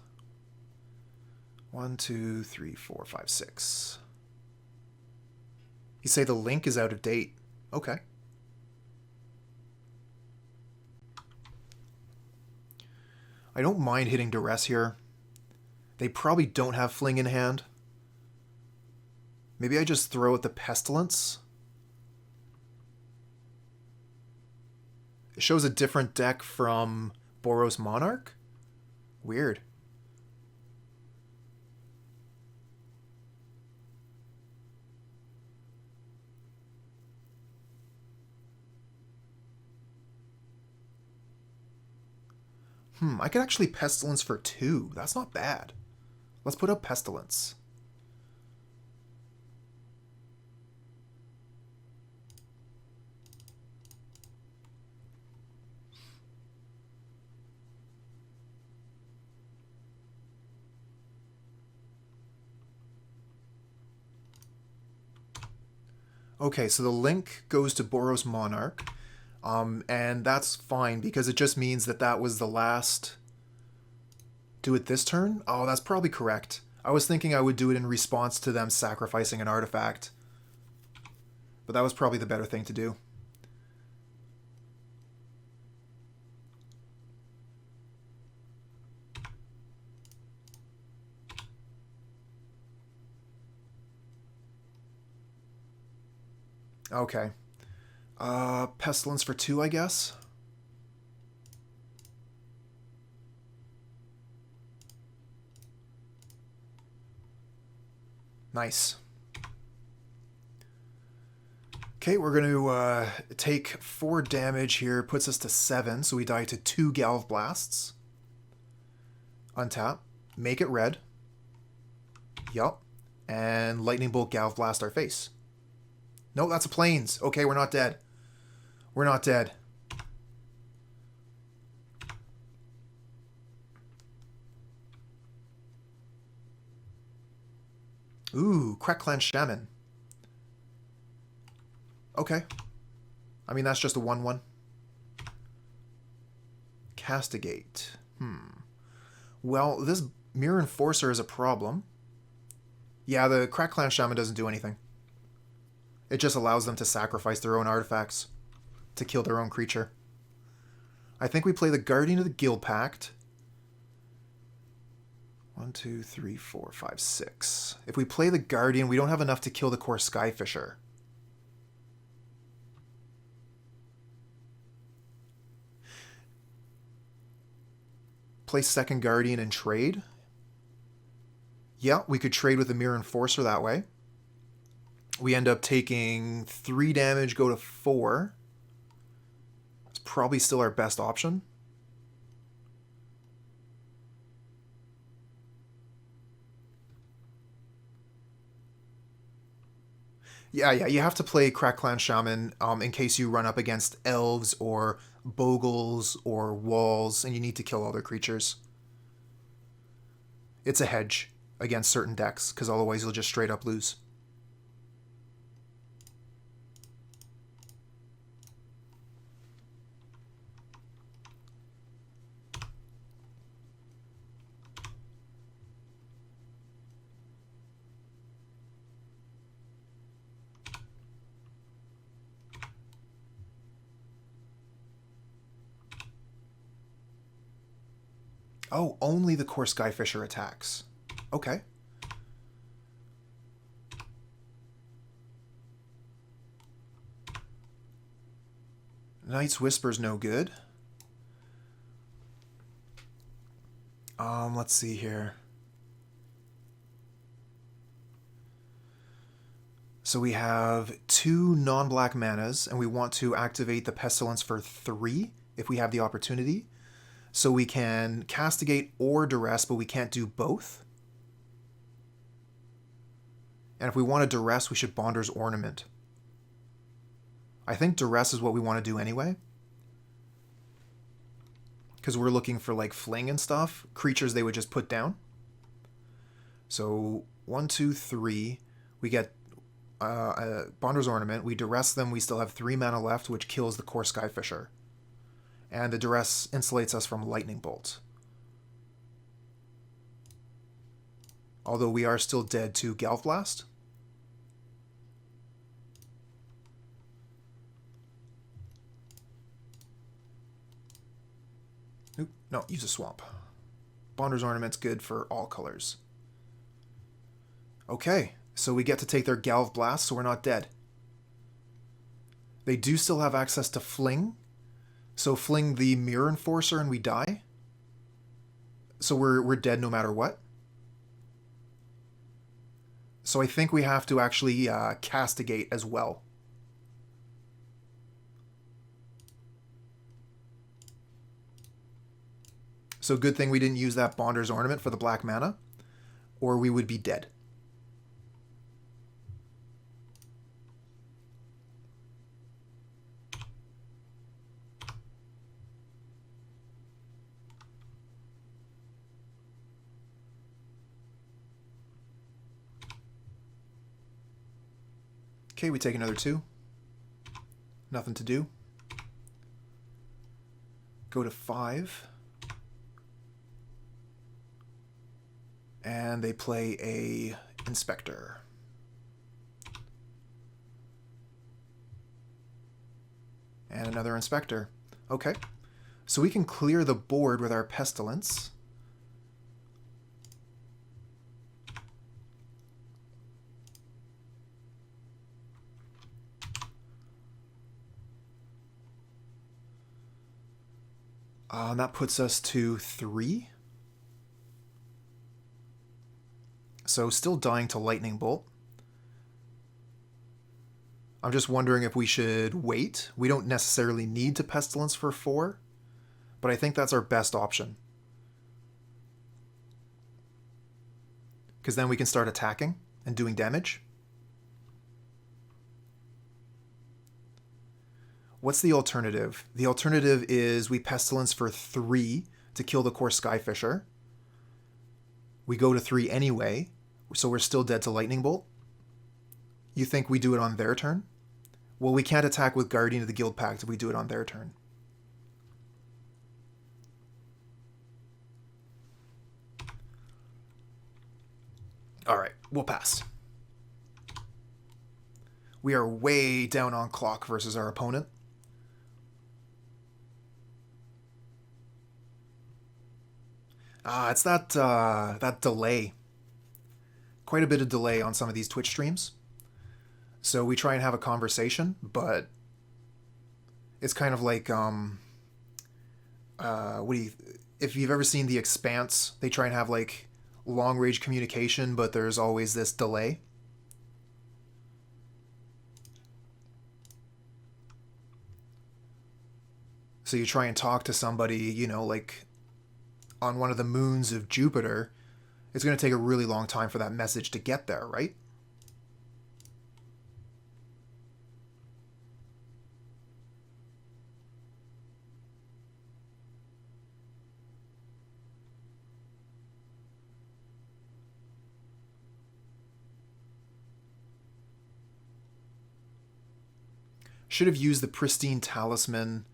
1, 2, 3, 4, 5, 6. You say the link is out of date. Okay. I don't mind hitting Duress here. They probably don't have Fling in hand. Maybe I just throw at the Pestilence. It shows a different deck from Boros Monarch. Weird. I could actually Pestilence for 2. That's not bad. Let's put up Pestilence. Okay, so the link goes to Boros Monarch, and that's fine because it just means that that was the last... Do it this turn? Oh, that's probably correct. I was thinking I would do it in response to them sacrificing an artifact, but that was probably the better thing to do. Okay. Pestilence for 2, I guess? Nice. Okay, we're going to take 4 damage here. Puts us to 7, so we die to 2 Galv Blasts. Untap. Make it red. Yup. And Lightning Bolt Galv Blast our face. No, that's a Plains. Okay, we're not dead. We're not dead. Ooh, Crackclan Shaman. Okay. I mean, that's just a 1-1. Castigate. Well, this Mirror Enforcer is a problem. Yeah, the Crackclan Shaman doesn't do anything. It just allows them to sacrifice their own artifacts to kill their own creature. I think we play the Guardian of the Guildpact. 1, 2, 3, 4, 5, 6. If we play the Guardian, we don't have enough to kill the core Skyfisher. Play second Guardian and trade. Yeah, we could trade with the Mirror Enforcer that way. We end up taking 3 damage, go to 4. It's probably still our best option. Yeah, you have to play Crackclan Shaman in case you run up against Elves or Bogles or Walls and you need to kill other creatures. It's a hedge against certain decks, because otherwise you'll just straight up lose. Oh, only the core Skyfisher attacks. Okay. Night's Whisper's no good. Let's see here. So we have 2 non-black manas, and we want to activate the Pestilence for 3 if we have the opportunity. So we can Castigate or Duress, but we can't do both. And if we want to Duress, we should Bonder's Ornament. I think Duress is what we want to do anyway. Because we're looking for like Fling and stuff. Creatures they would just put down. So 1, 2, 3. We get Bonder's Ornament. We Duress them. We still have 3 mana left, which kills the core Skyfisher. And the Duress insulates us from Lightning Bolt. Although we are still dead to Galv Blast. Oop, no, use a Swamp. Bonder's Ornament's good for all colors. Okay, so we get to take their Galv Blast, so we're not dead. They do still have access to Fling. So Fling the Mirror Enforcer and we die. So we're dead no matter what. So I think we have to actually Castigate as well. So good thing we didn't use that Bonder's Ornament for the black mana, or we would be dead. Okay, we take another 2. Nothing to do. Go to 5. And they play a Inspector. And another Inspector. Okay. So we can clear the board with our Pestilence. And that puts us to 3. So still dying to Lightning Bolt. I'm just wondering if we should wait. We don't necessarily need to Pestilence for 4, but I think that's our best option. Because then we can start attacking and doing damage. What's the alternative? The alternative is we Pestilence for 3 to kill the core Skyfisher. We go to 3 anyway, so we're still dead to Lightning Bolt. You think we do it on their turn? Well, we can't attack with Guardian of the Guildpact if we do it on their turn. Alright, we'll pass. We are way down on clock versus our opponent. It's that delay. Quite a bit of delay on some of these Twitch streams. So we try and have a conversation, but it's kind of like if you've ever seen The Expanse, they try and have like long range communication, but there's always this delay. So you try and talk to somebody, you know, like on one of the moons of Jupiter, it's going to take a really long time for that message to get there, right? Should have used the Pristine Talisman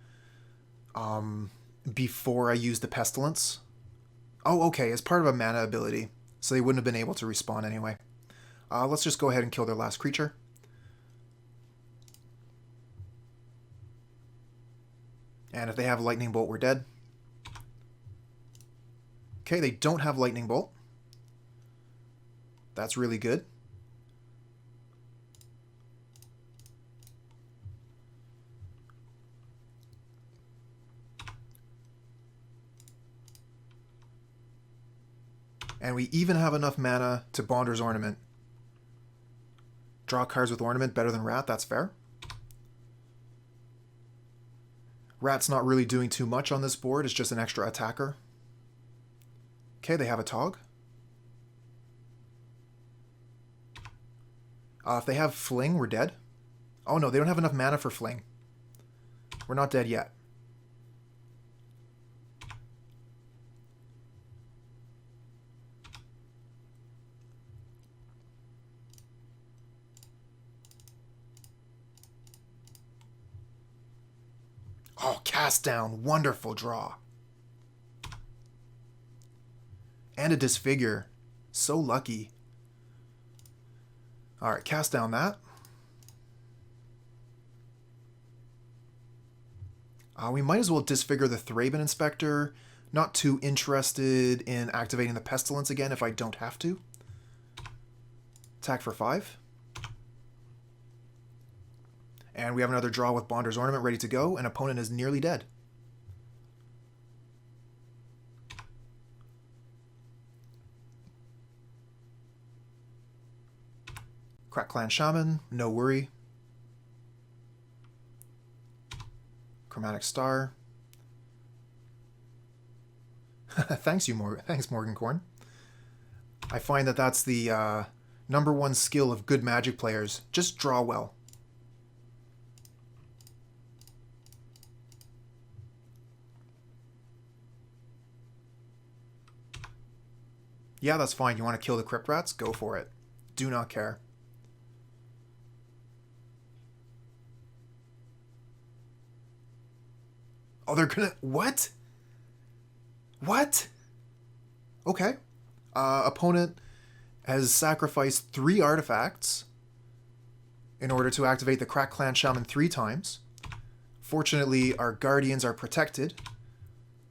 before I used the Pestilence. Oh, okay, as part of a mana ability. So they wouldn't have been able to respawn anyway. Let's just go ahead and kill their last creature. And if they have Lightning Bolt, we're dead. Okay, they don't have Lightning Bolt. That's really good. And we even have enough mana to Bonder's Ornament. Draw cards with Ornament better than Rat, that's fair. Rat's not really doing too much on this board, it's just an extra attacker. Okay, they have a Tog. If they have Fling, we're dead. Oh no, they don't have enough mana for Fling. We're not dead yet. Oh, cast down. Wonderful draw. And a Disfigure. So lucky. Alright, cast down that. We might as well Disfigure the Thraben Inspector. Not too interested in activating the Pestilence again if I don't have to. Attack for 5. And we have another draw with Bonder's Ornament ready to go, and opponent is nearly dead. Crack Clan Shaman, no worry. Chromatic Star. Thanks, Morgancorn. I find that that's the #1 skill of good Magic players. Just draw well. Yeah, that's fine. You want to kill the Crypt Rats? Go for it. Do not care. Oh, they're gonna... What? What? Okay. Opponent has sacrificed 3 artifacts in order to activate the Crack Clan Shaman 3 times. Fortunately, our Guardians are protected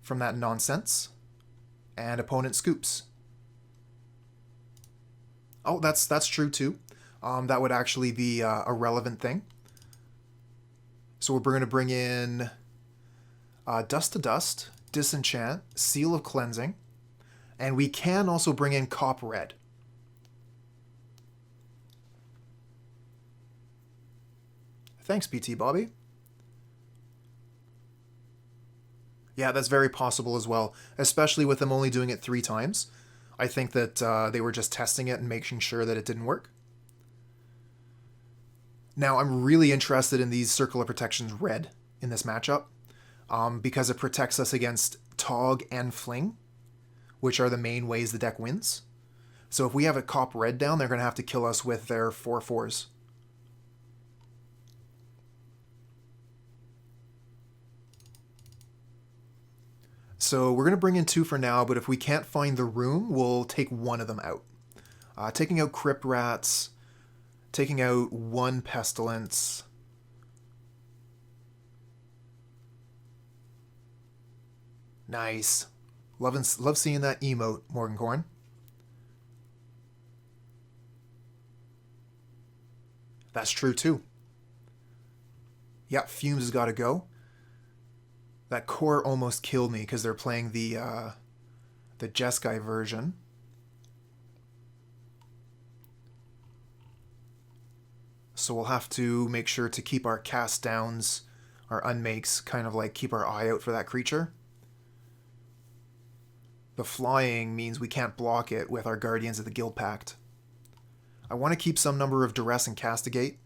from that nonsense. And opponent scoops. Oh, that's true too. That would actually be a relevant thing. So we're going to bring in Dust to Dust, Disenchant, Seal of Cleansing, and we can also bring in Cop Red. Thanks, PT Bobby. Yeah, that's very possible as well, especially with them only doing it 3 times. I think that they were just testing it and making sure that it didn't work. Now, I'm really interested in these Circle of Protections red in this matchup because it protects us against Tog and Fling, which are the main ways the deck wins. So if we have a Cop red down, they're going to have to kill us with their 4/4s. So we're going to bring in 2 for now, but if we can't find the room, we'll take 1 of them out. Taking out Crypt Rats, taking out 1 Pestilence. Nice. Love seeing that emote, Morgancorn. That's true too. Yep, Fumes has got to go. That core almost killed me because they're playing the Jeskai version. So we'll have to make sure to keep our cast downs, our unmakes, kind of like keep our eye out for that creature. The flying means we can't block it with our Guardians of the Guildpact. I want to keep some number of Duress and Castigate.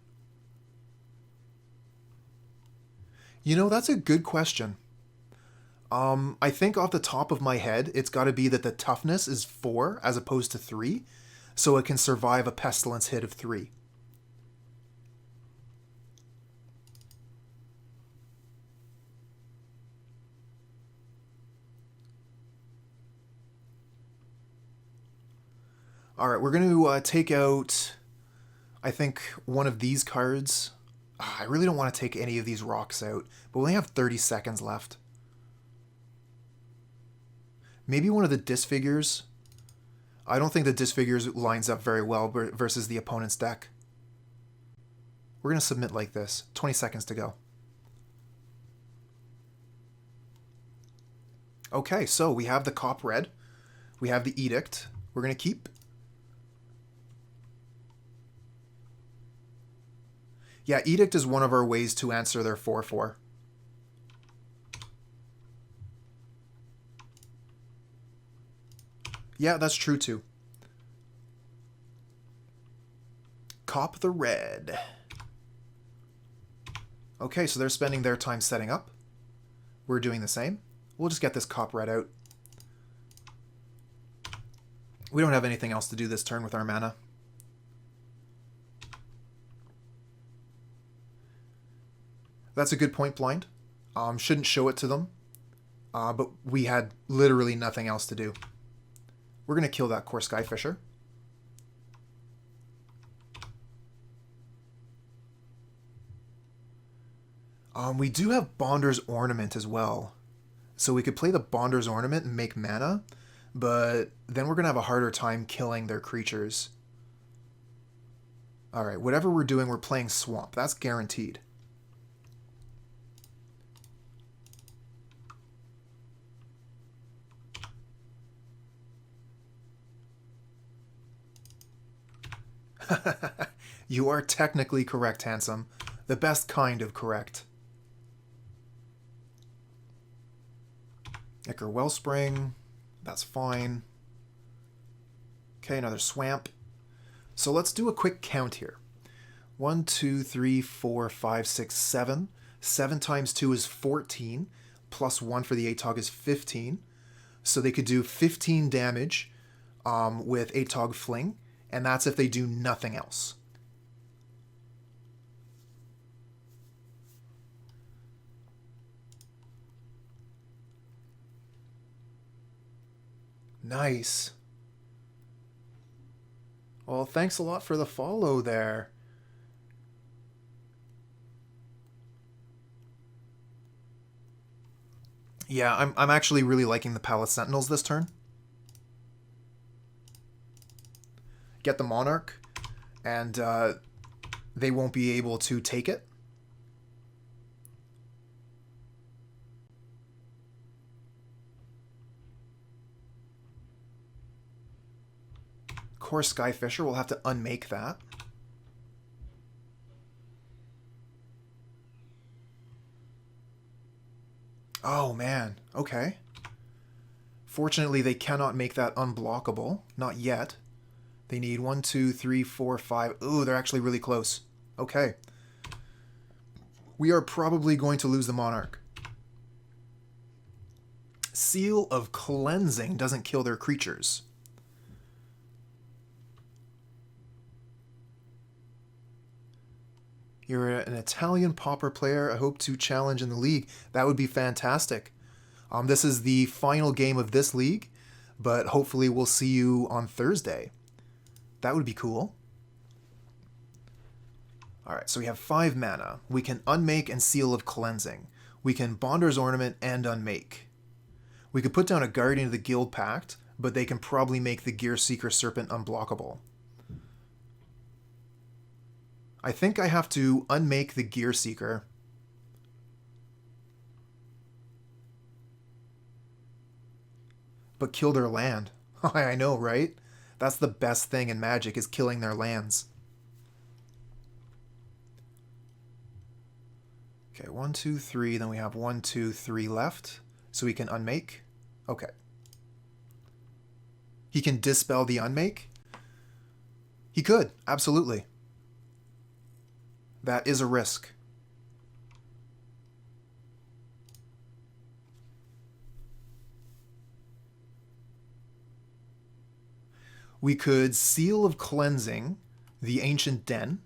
You know, that's a good question. I think off the top of my head, it's got to be that the toughness is 4 as opposed to 3, so it can survive a Pestilence hit of 3. Alright, we're going to take out, I think, one of these cards. I really don't want to take any of these rocks out, but we only have 30 seconds left. Maybe one of the Disfigures. I don't think the Disfigures lines up very well versus the opponent's deck. We're going to submit like this. 20 seconds to go. Okay, so we have the Cop Red. We have the Edict. We're going to keep. Yeah, Edict is one of our ways to answer their 4/4. Yeah, that's true too. Cop the Red. Okay, so they're spending their time setting up. We're doing the same. We'll just get this Cop Red out. We don't have anything else to do this turn with our mana. That's a good point, Blind. Shouldn't show it to them. But we had literally nothing else to do. We're going to kill that Core Skyfisher. We do have Bonder's Ornament as well. So we could play the Bonder's Ornament and make mana, but then we're going to have a harder time killing their creatures. Alright, whatever we're doing, we're playing Swamp. That's guaranteed. You are technically correct, Handsome. The best kind of correct. Ichor Wellspring. That's fine. Okay, another swamp. So let's do a quick count here. 1, 2, 3, 4, 5, 6, 7. 7 times 2 is 14. Plus 1 for the Atog is 15. So they could do 15 damage with Atog Fling, and that's if they do nothing else. Nice. Well, thanks a lot for the follow there. Yeah, I'm actually really liking the Palace Sentinels this turn. Get the Monarch, and they won't be able to take it. Core Skyfisher, we'll have to unmake that. Oh man, okay. Fortunately, they cannot make that unblockable. Not yet. They need 1, 2, 3, 4, 5. Ooh, they're actually really close. Okay. We are probably going to lose the Monarch. Seal of Cleansing doesn't kill their creatures. You're an Italian Pauper player. I hope to challenge in the league. That would be fantastic. This is the final game of this league, but hopefully we'll see you on Thursday. That would be cool. Alright, so we have 5 mana. We can Unmake and Seal of Cleansing. We can Bonder's Ornament and Unmake. We could put down a Guardian of the Guildpact, but they can probably make the Gear Seeker Serpent unblockable. I think I have to unmake the Gear Seeker. But kill their land. I know, right? That's the best thing in Magic, is killing their lands. Okay, 1, 2, 3. Then we have 1, 2, 3 left. So we can unmake. Okay. He can dispel the unmake? He could, absolutely. That is a risk. We could Seal of Cleansing the Ancient Den,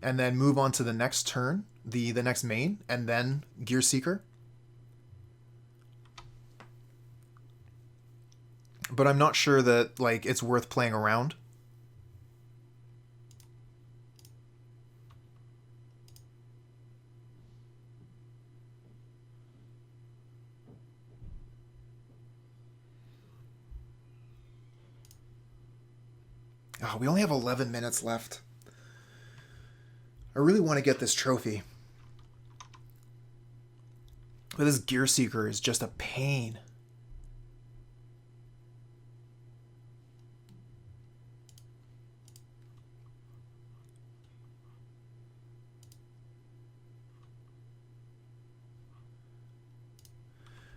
and then move on to the next turn, the next main, and then Gear Seeker. But I'm not sure that it's worth playing around. Oh, we only have 11 minutes left. I really want to get this trophy. But this Gear Seeker is just a pain.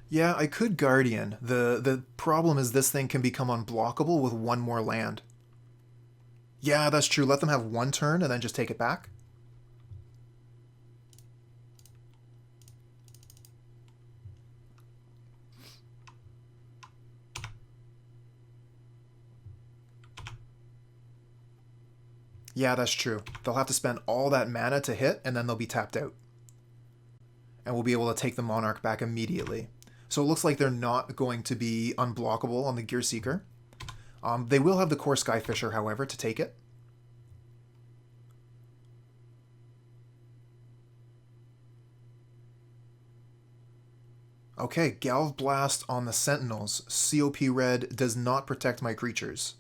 Yeah, I could Guardian. The problem is this thing can become unblockable with 1 more land. Yeah, that's true. Let them have 1 turn and then just take it back. Yeah, that's true. They'll have to spend all that mana to hit, and then they'll be tapped out. And we'll be able to take the Monarch back immediately. So it looks like they're not going to be unblockable on the Gear Seeker. They will have the Core Skyfisher, however, to take it. Okay, Galv Blast on the Sentinels. COP Red does not protect my creatures.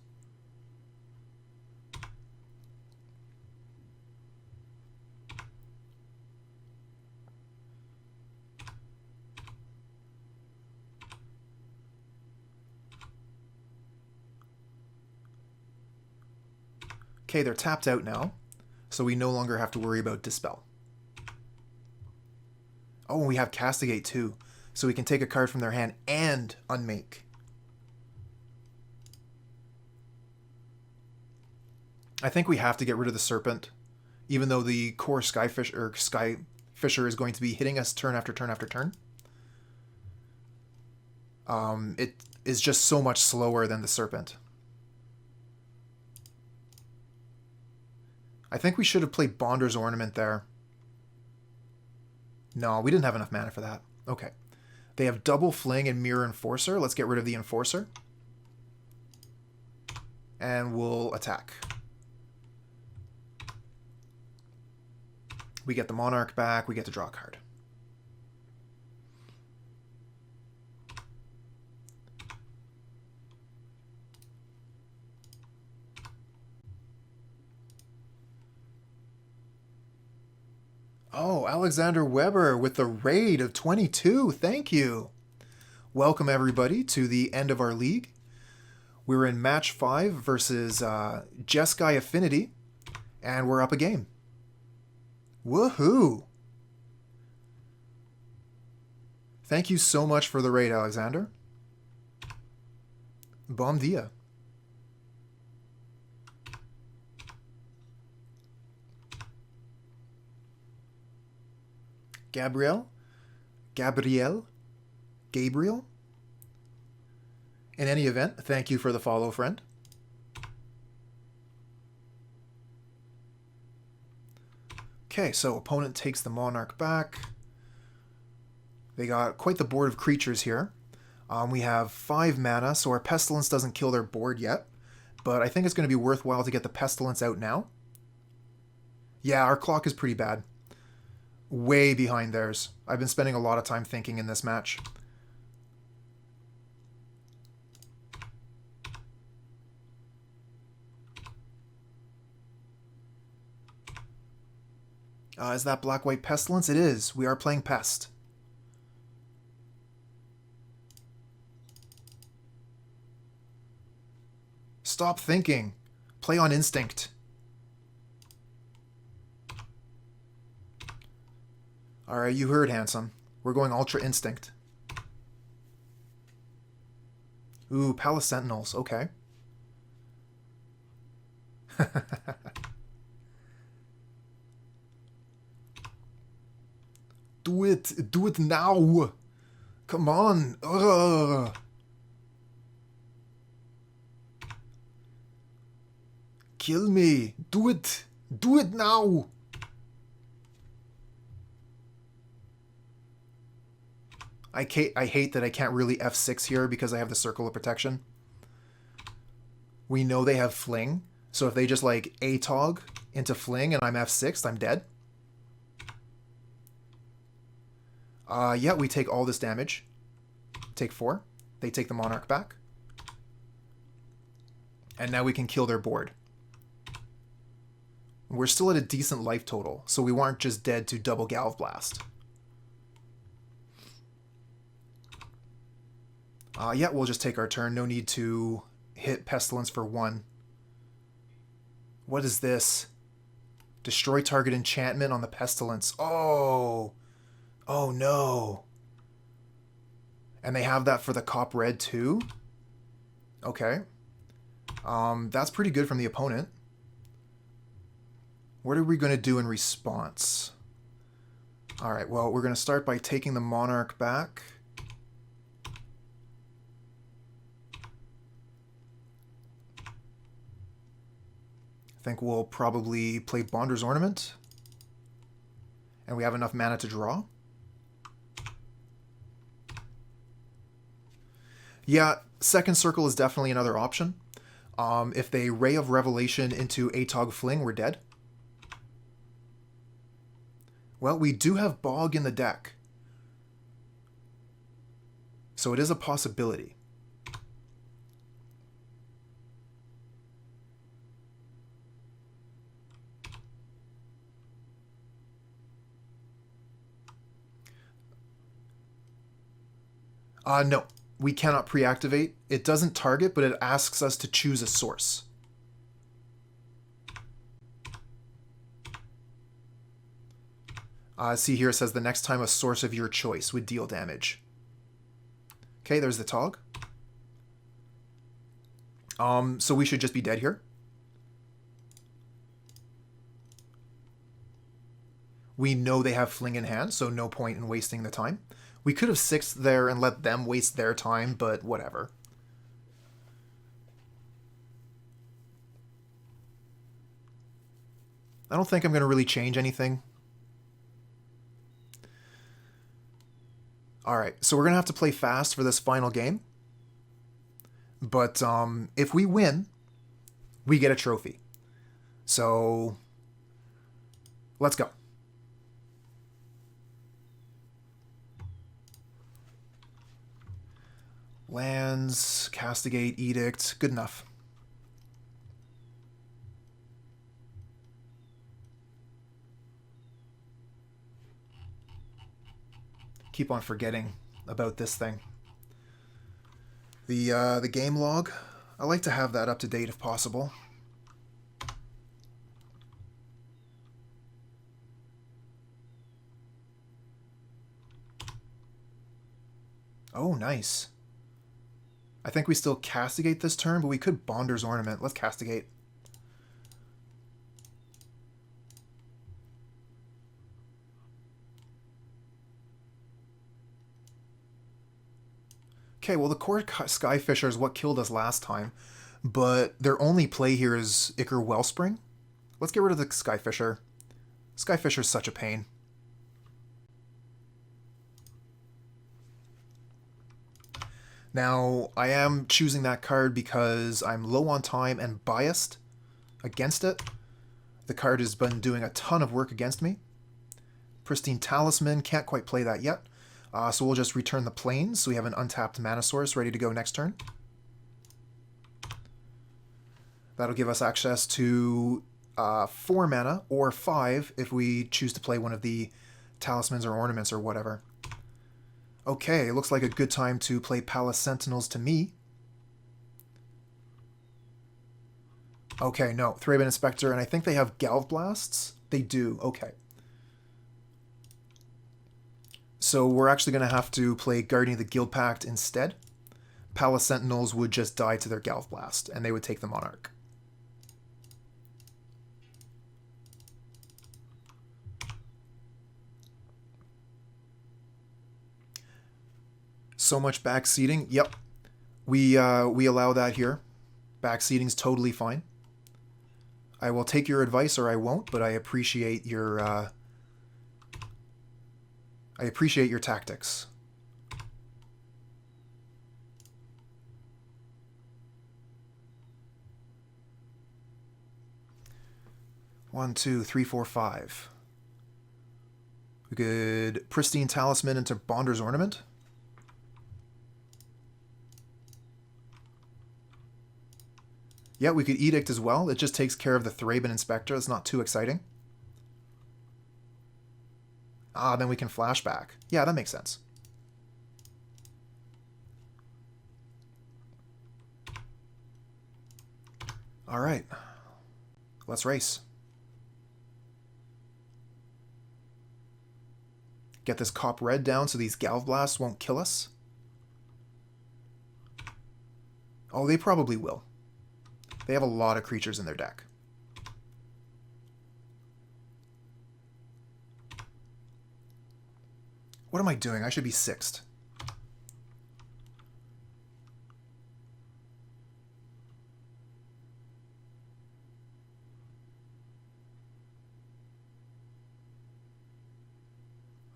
Okay, they're tapped out now, so we no longer have to worry about Dispel. Oh, and we have Castigate too, so we can take a card from their hand and Unmake. I think we have to get rid of the Serpent, even though the core Sky Fisher is going to be hitting us turn after turn after turn. It is just so much slower than the Serpent. I think we should have played Bonder's Ornament there. No, we didn't have enough mana for that. Okay. They have double Fling and Mirror Enforcer. Let's get rid of the Enforcer. And we'll attack. We get the Monarch back. We get to draw a card. Oh, Alexander Weber with the raid of 22. Thank you. Welcome, everybody, to the end of our league. We're in match 5 versus Jeskai Affinity, and we're up a game. Woohoo! Thank you so much for the raid, Alexander. Bom dia. Gabriel? Gabriel? In any event, thank you for the follow, friend. Okay, so opponent takes the Monarch back. They got quite the board of creatures here. We have 5 mana, so our Pestilence doesn't kill their board yet. But I think it's going to be worthwhile to get the Pestilence out now. Yeah, our clock is pretty bad. Way behind theirs. I've been spending a lot of time thinking in this match. Is that Black-White Pestilence? It is. We are playing Pest. Stop thinking. Play on instinct. Alright, you heard, handsome. We're going Ultra Instinct. Ooh, Palace Sentinels. Okay. Do it. Do it now. Come on. Ugh. Kill me. Do it. Do it now. I hate that I can't really F6 here because I have the Circle of Protection. We know they have Fling, so if they just like ATOG into Fling and I'm F6, I'm dead. Yeah, we take all this damage. Take 4. They take the Monarch back. And now we can kill their board. We're still at a decent life total, so we weren't just dead to double Galv Blast. Yeah, we'll just take our turn. No need to hit Pestilence for 1. What is this? Destroy target enchantment on the Pestilence. Oh! Oh no! And they have that for the Cop Red too? Okay. That's pretty good from the opponent. What are we going to do in response? Alright, well, we're going to start by taking the Monarch back. I think we'll probably play Bonder's Ornament. And we have enough mana to draw. Yeah, second circle is definitely another option. If they Ray of Revelation into ATOG Fling, we're dead. Well, we do have Bog in the deck. So it is a possibility. No, we cannot pre-activate. It doesn't target, but it asks us to choose a source. See here, it says the next time a source of your choice would deal damage. Okay, there's the Tog. So we should just be dead here. We know they have Fling in hand, so no point in wasting the time. We could have sixed there and let them waste their time, but whatever. I don't think I'm going to really change anything. Alright, so we're going to have to play fast for this final game. But if we win, we get a trophy. So, let's go. Lands, Castigate, Edict, good enough. Keep on forgetting about this thing. The game log, I like to have that up to date if possible. Oh, nice. I think we still Castigate this turn, but we could Bonder's Ornament. Let's Castigate. Okay, well, the Court Skyfisher is what killed us last time, but their only play here is Ichor Wellspring. Let's get rid of the Skyfisher. Skyfisher's such a pain. Now, I am choosing that card because I'm low on time and biased against it. The card has been doing a ton of work against me. Pristine Talisman, can't quite play that yet. So we'll just return the plains, so we have an untapped mana source ready to go next turn. That'll give us access to 4 mana, or 5 if we choose to play one of the talismans or ornaments or whatever. Okay, looks like a good time to play Palace Sentinels to me. Okay, no, Thraben Inspector, and I think they have Galv Blasts? They do, okay. So we're actually going to have to play Guardian of the Guildpact instead. Palace Sentinels would just die to their Galv Blast, and they would take the Monarch. So much backseating. Yep. We allow that here. Backseating's totally fine. I will take your advice or I won't, but I appreciate your tactics. One, two, three, four, five. We could Pristine Talisman into Bonder's Ornament. Yeah, we could Edict as well. It just takes care of the Thraben Inspector. It's not too exciting. Ah, then we can flashback. Yeah, that makes sense. All right. Let's race. Get this Cop Red down so these Galv Blasts won't kill us. Oh, they probably will. They have a lot of creatures in their deck. What am I doing? I should be sixth.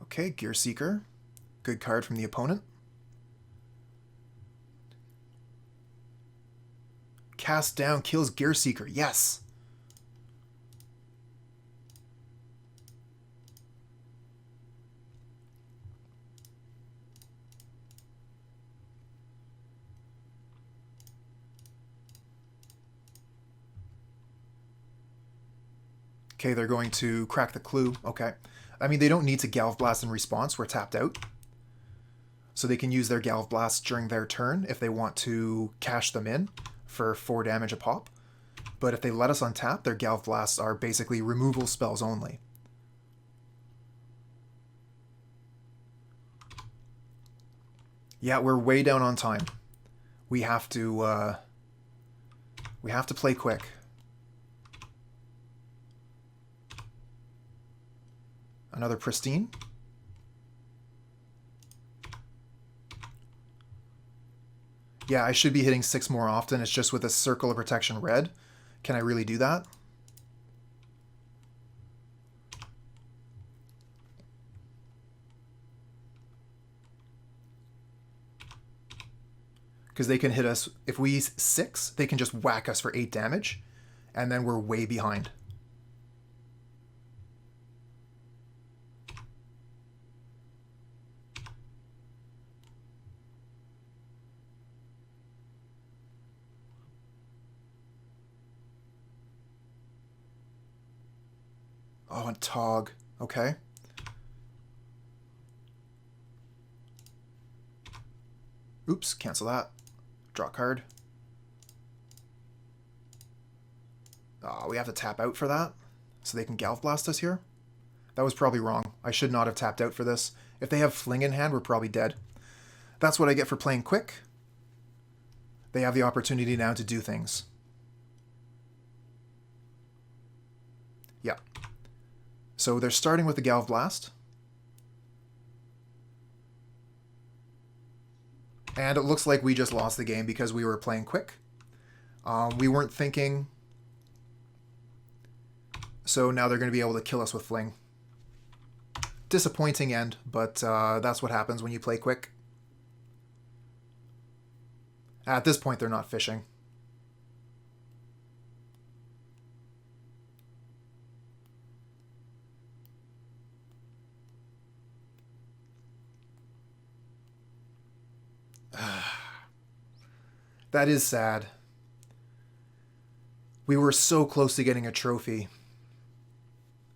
Okay, Gear Seeker. Good card from the opponent. Cast down kills Gear Seeker. Yes! Okay, they're going to crack the clue. Okay. I mean, they don't need to Galv Blast in response. We're tapped out. So they can use their Galv Blast during their turn if they want to cash them in for 4 damage a pop. But if they let us untap, their Galv Blasts are basically removal spells only. Yeah, we're way down on time. We have to play quick. Another Pristine. Yeah, I should be hitting 6 more often. It's just with a Circle of Protection red. Can I really do that? Because they can hit us, if we 6, they can just whack us for 8 damage, and then we're way behind. Oh, and Tog. Okay. Oops, cancel that. Draw card. Oh, we have to tap out for that, so they can Galv Blast us here. That was probably wrong. I should not have tapped out for this. If they have Fling in hand, we're probably dead. That's what I get for playing quick. They have the opportunity now to do things. Yeah. So they're starting with the Galv Blast. And it looks like we just lost the game because we were playing quick. We weren't thinking. So now they're going to be able to kill us with Fling. Disappointing end, but that's what happens when you play quick. At this point, they're not fishing. That is sad. We were so close to getting a trophy.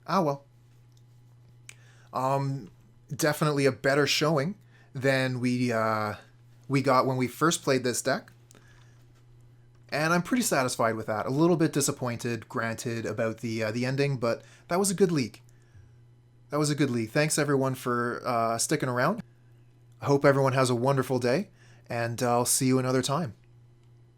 Ah, well. Definitely a better showing than we got when we first played this deck. And I'm pretty satisfied with that. A little bit disappointed, granted, about the ending, but that was a good league. That was a good league. Thanks, everyone, for sticking around. I hope everyone has a wonderful day, and I'll see you another time.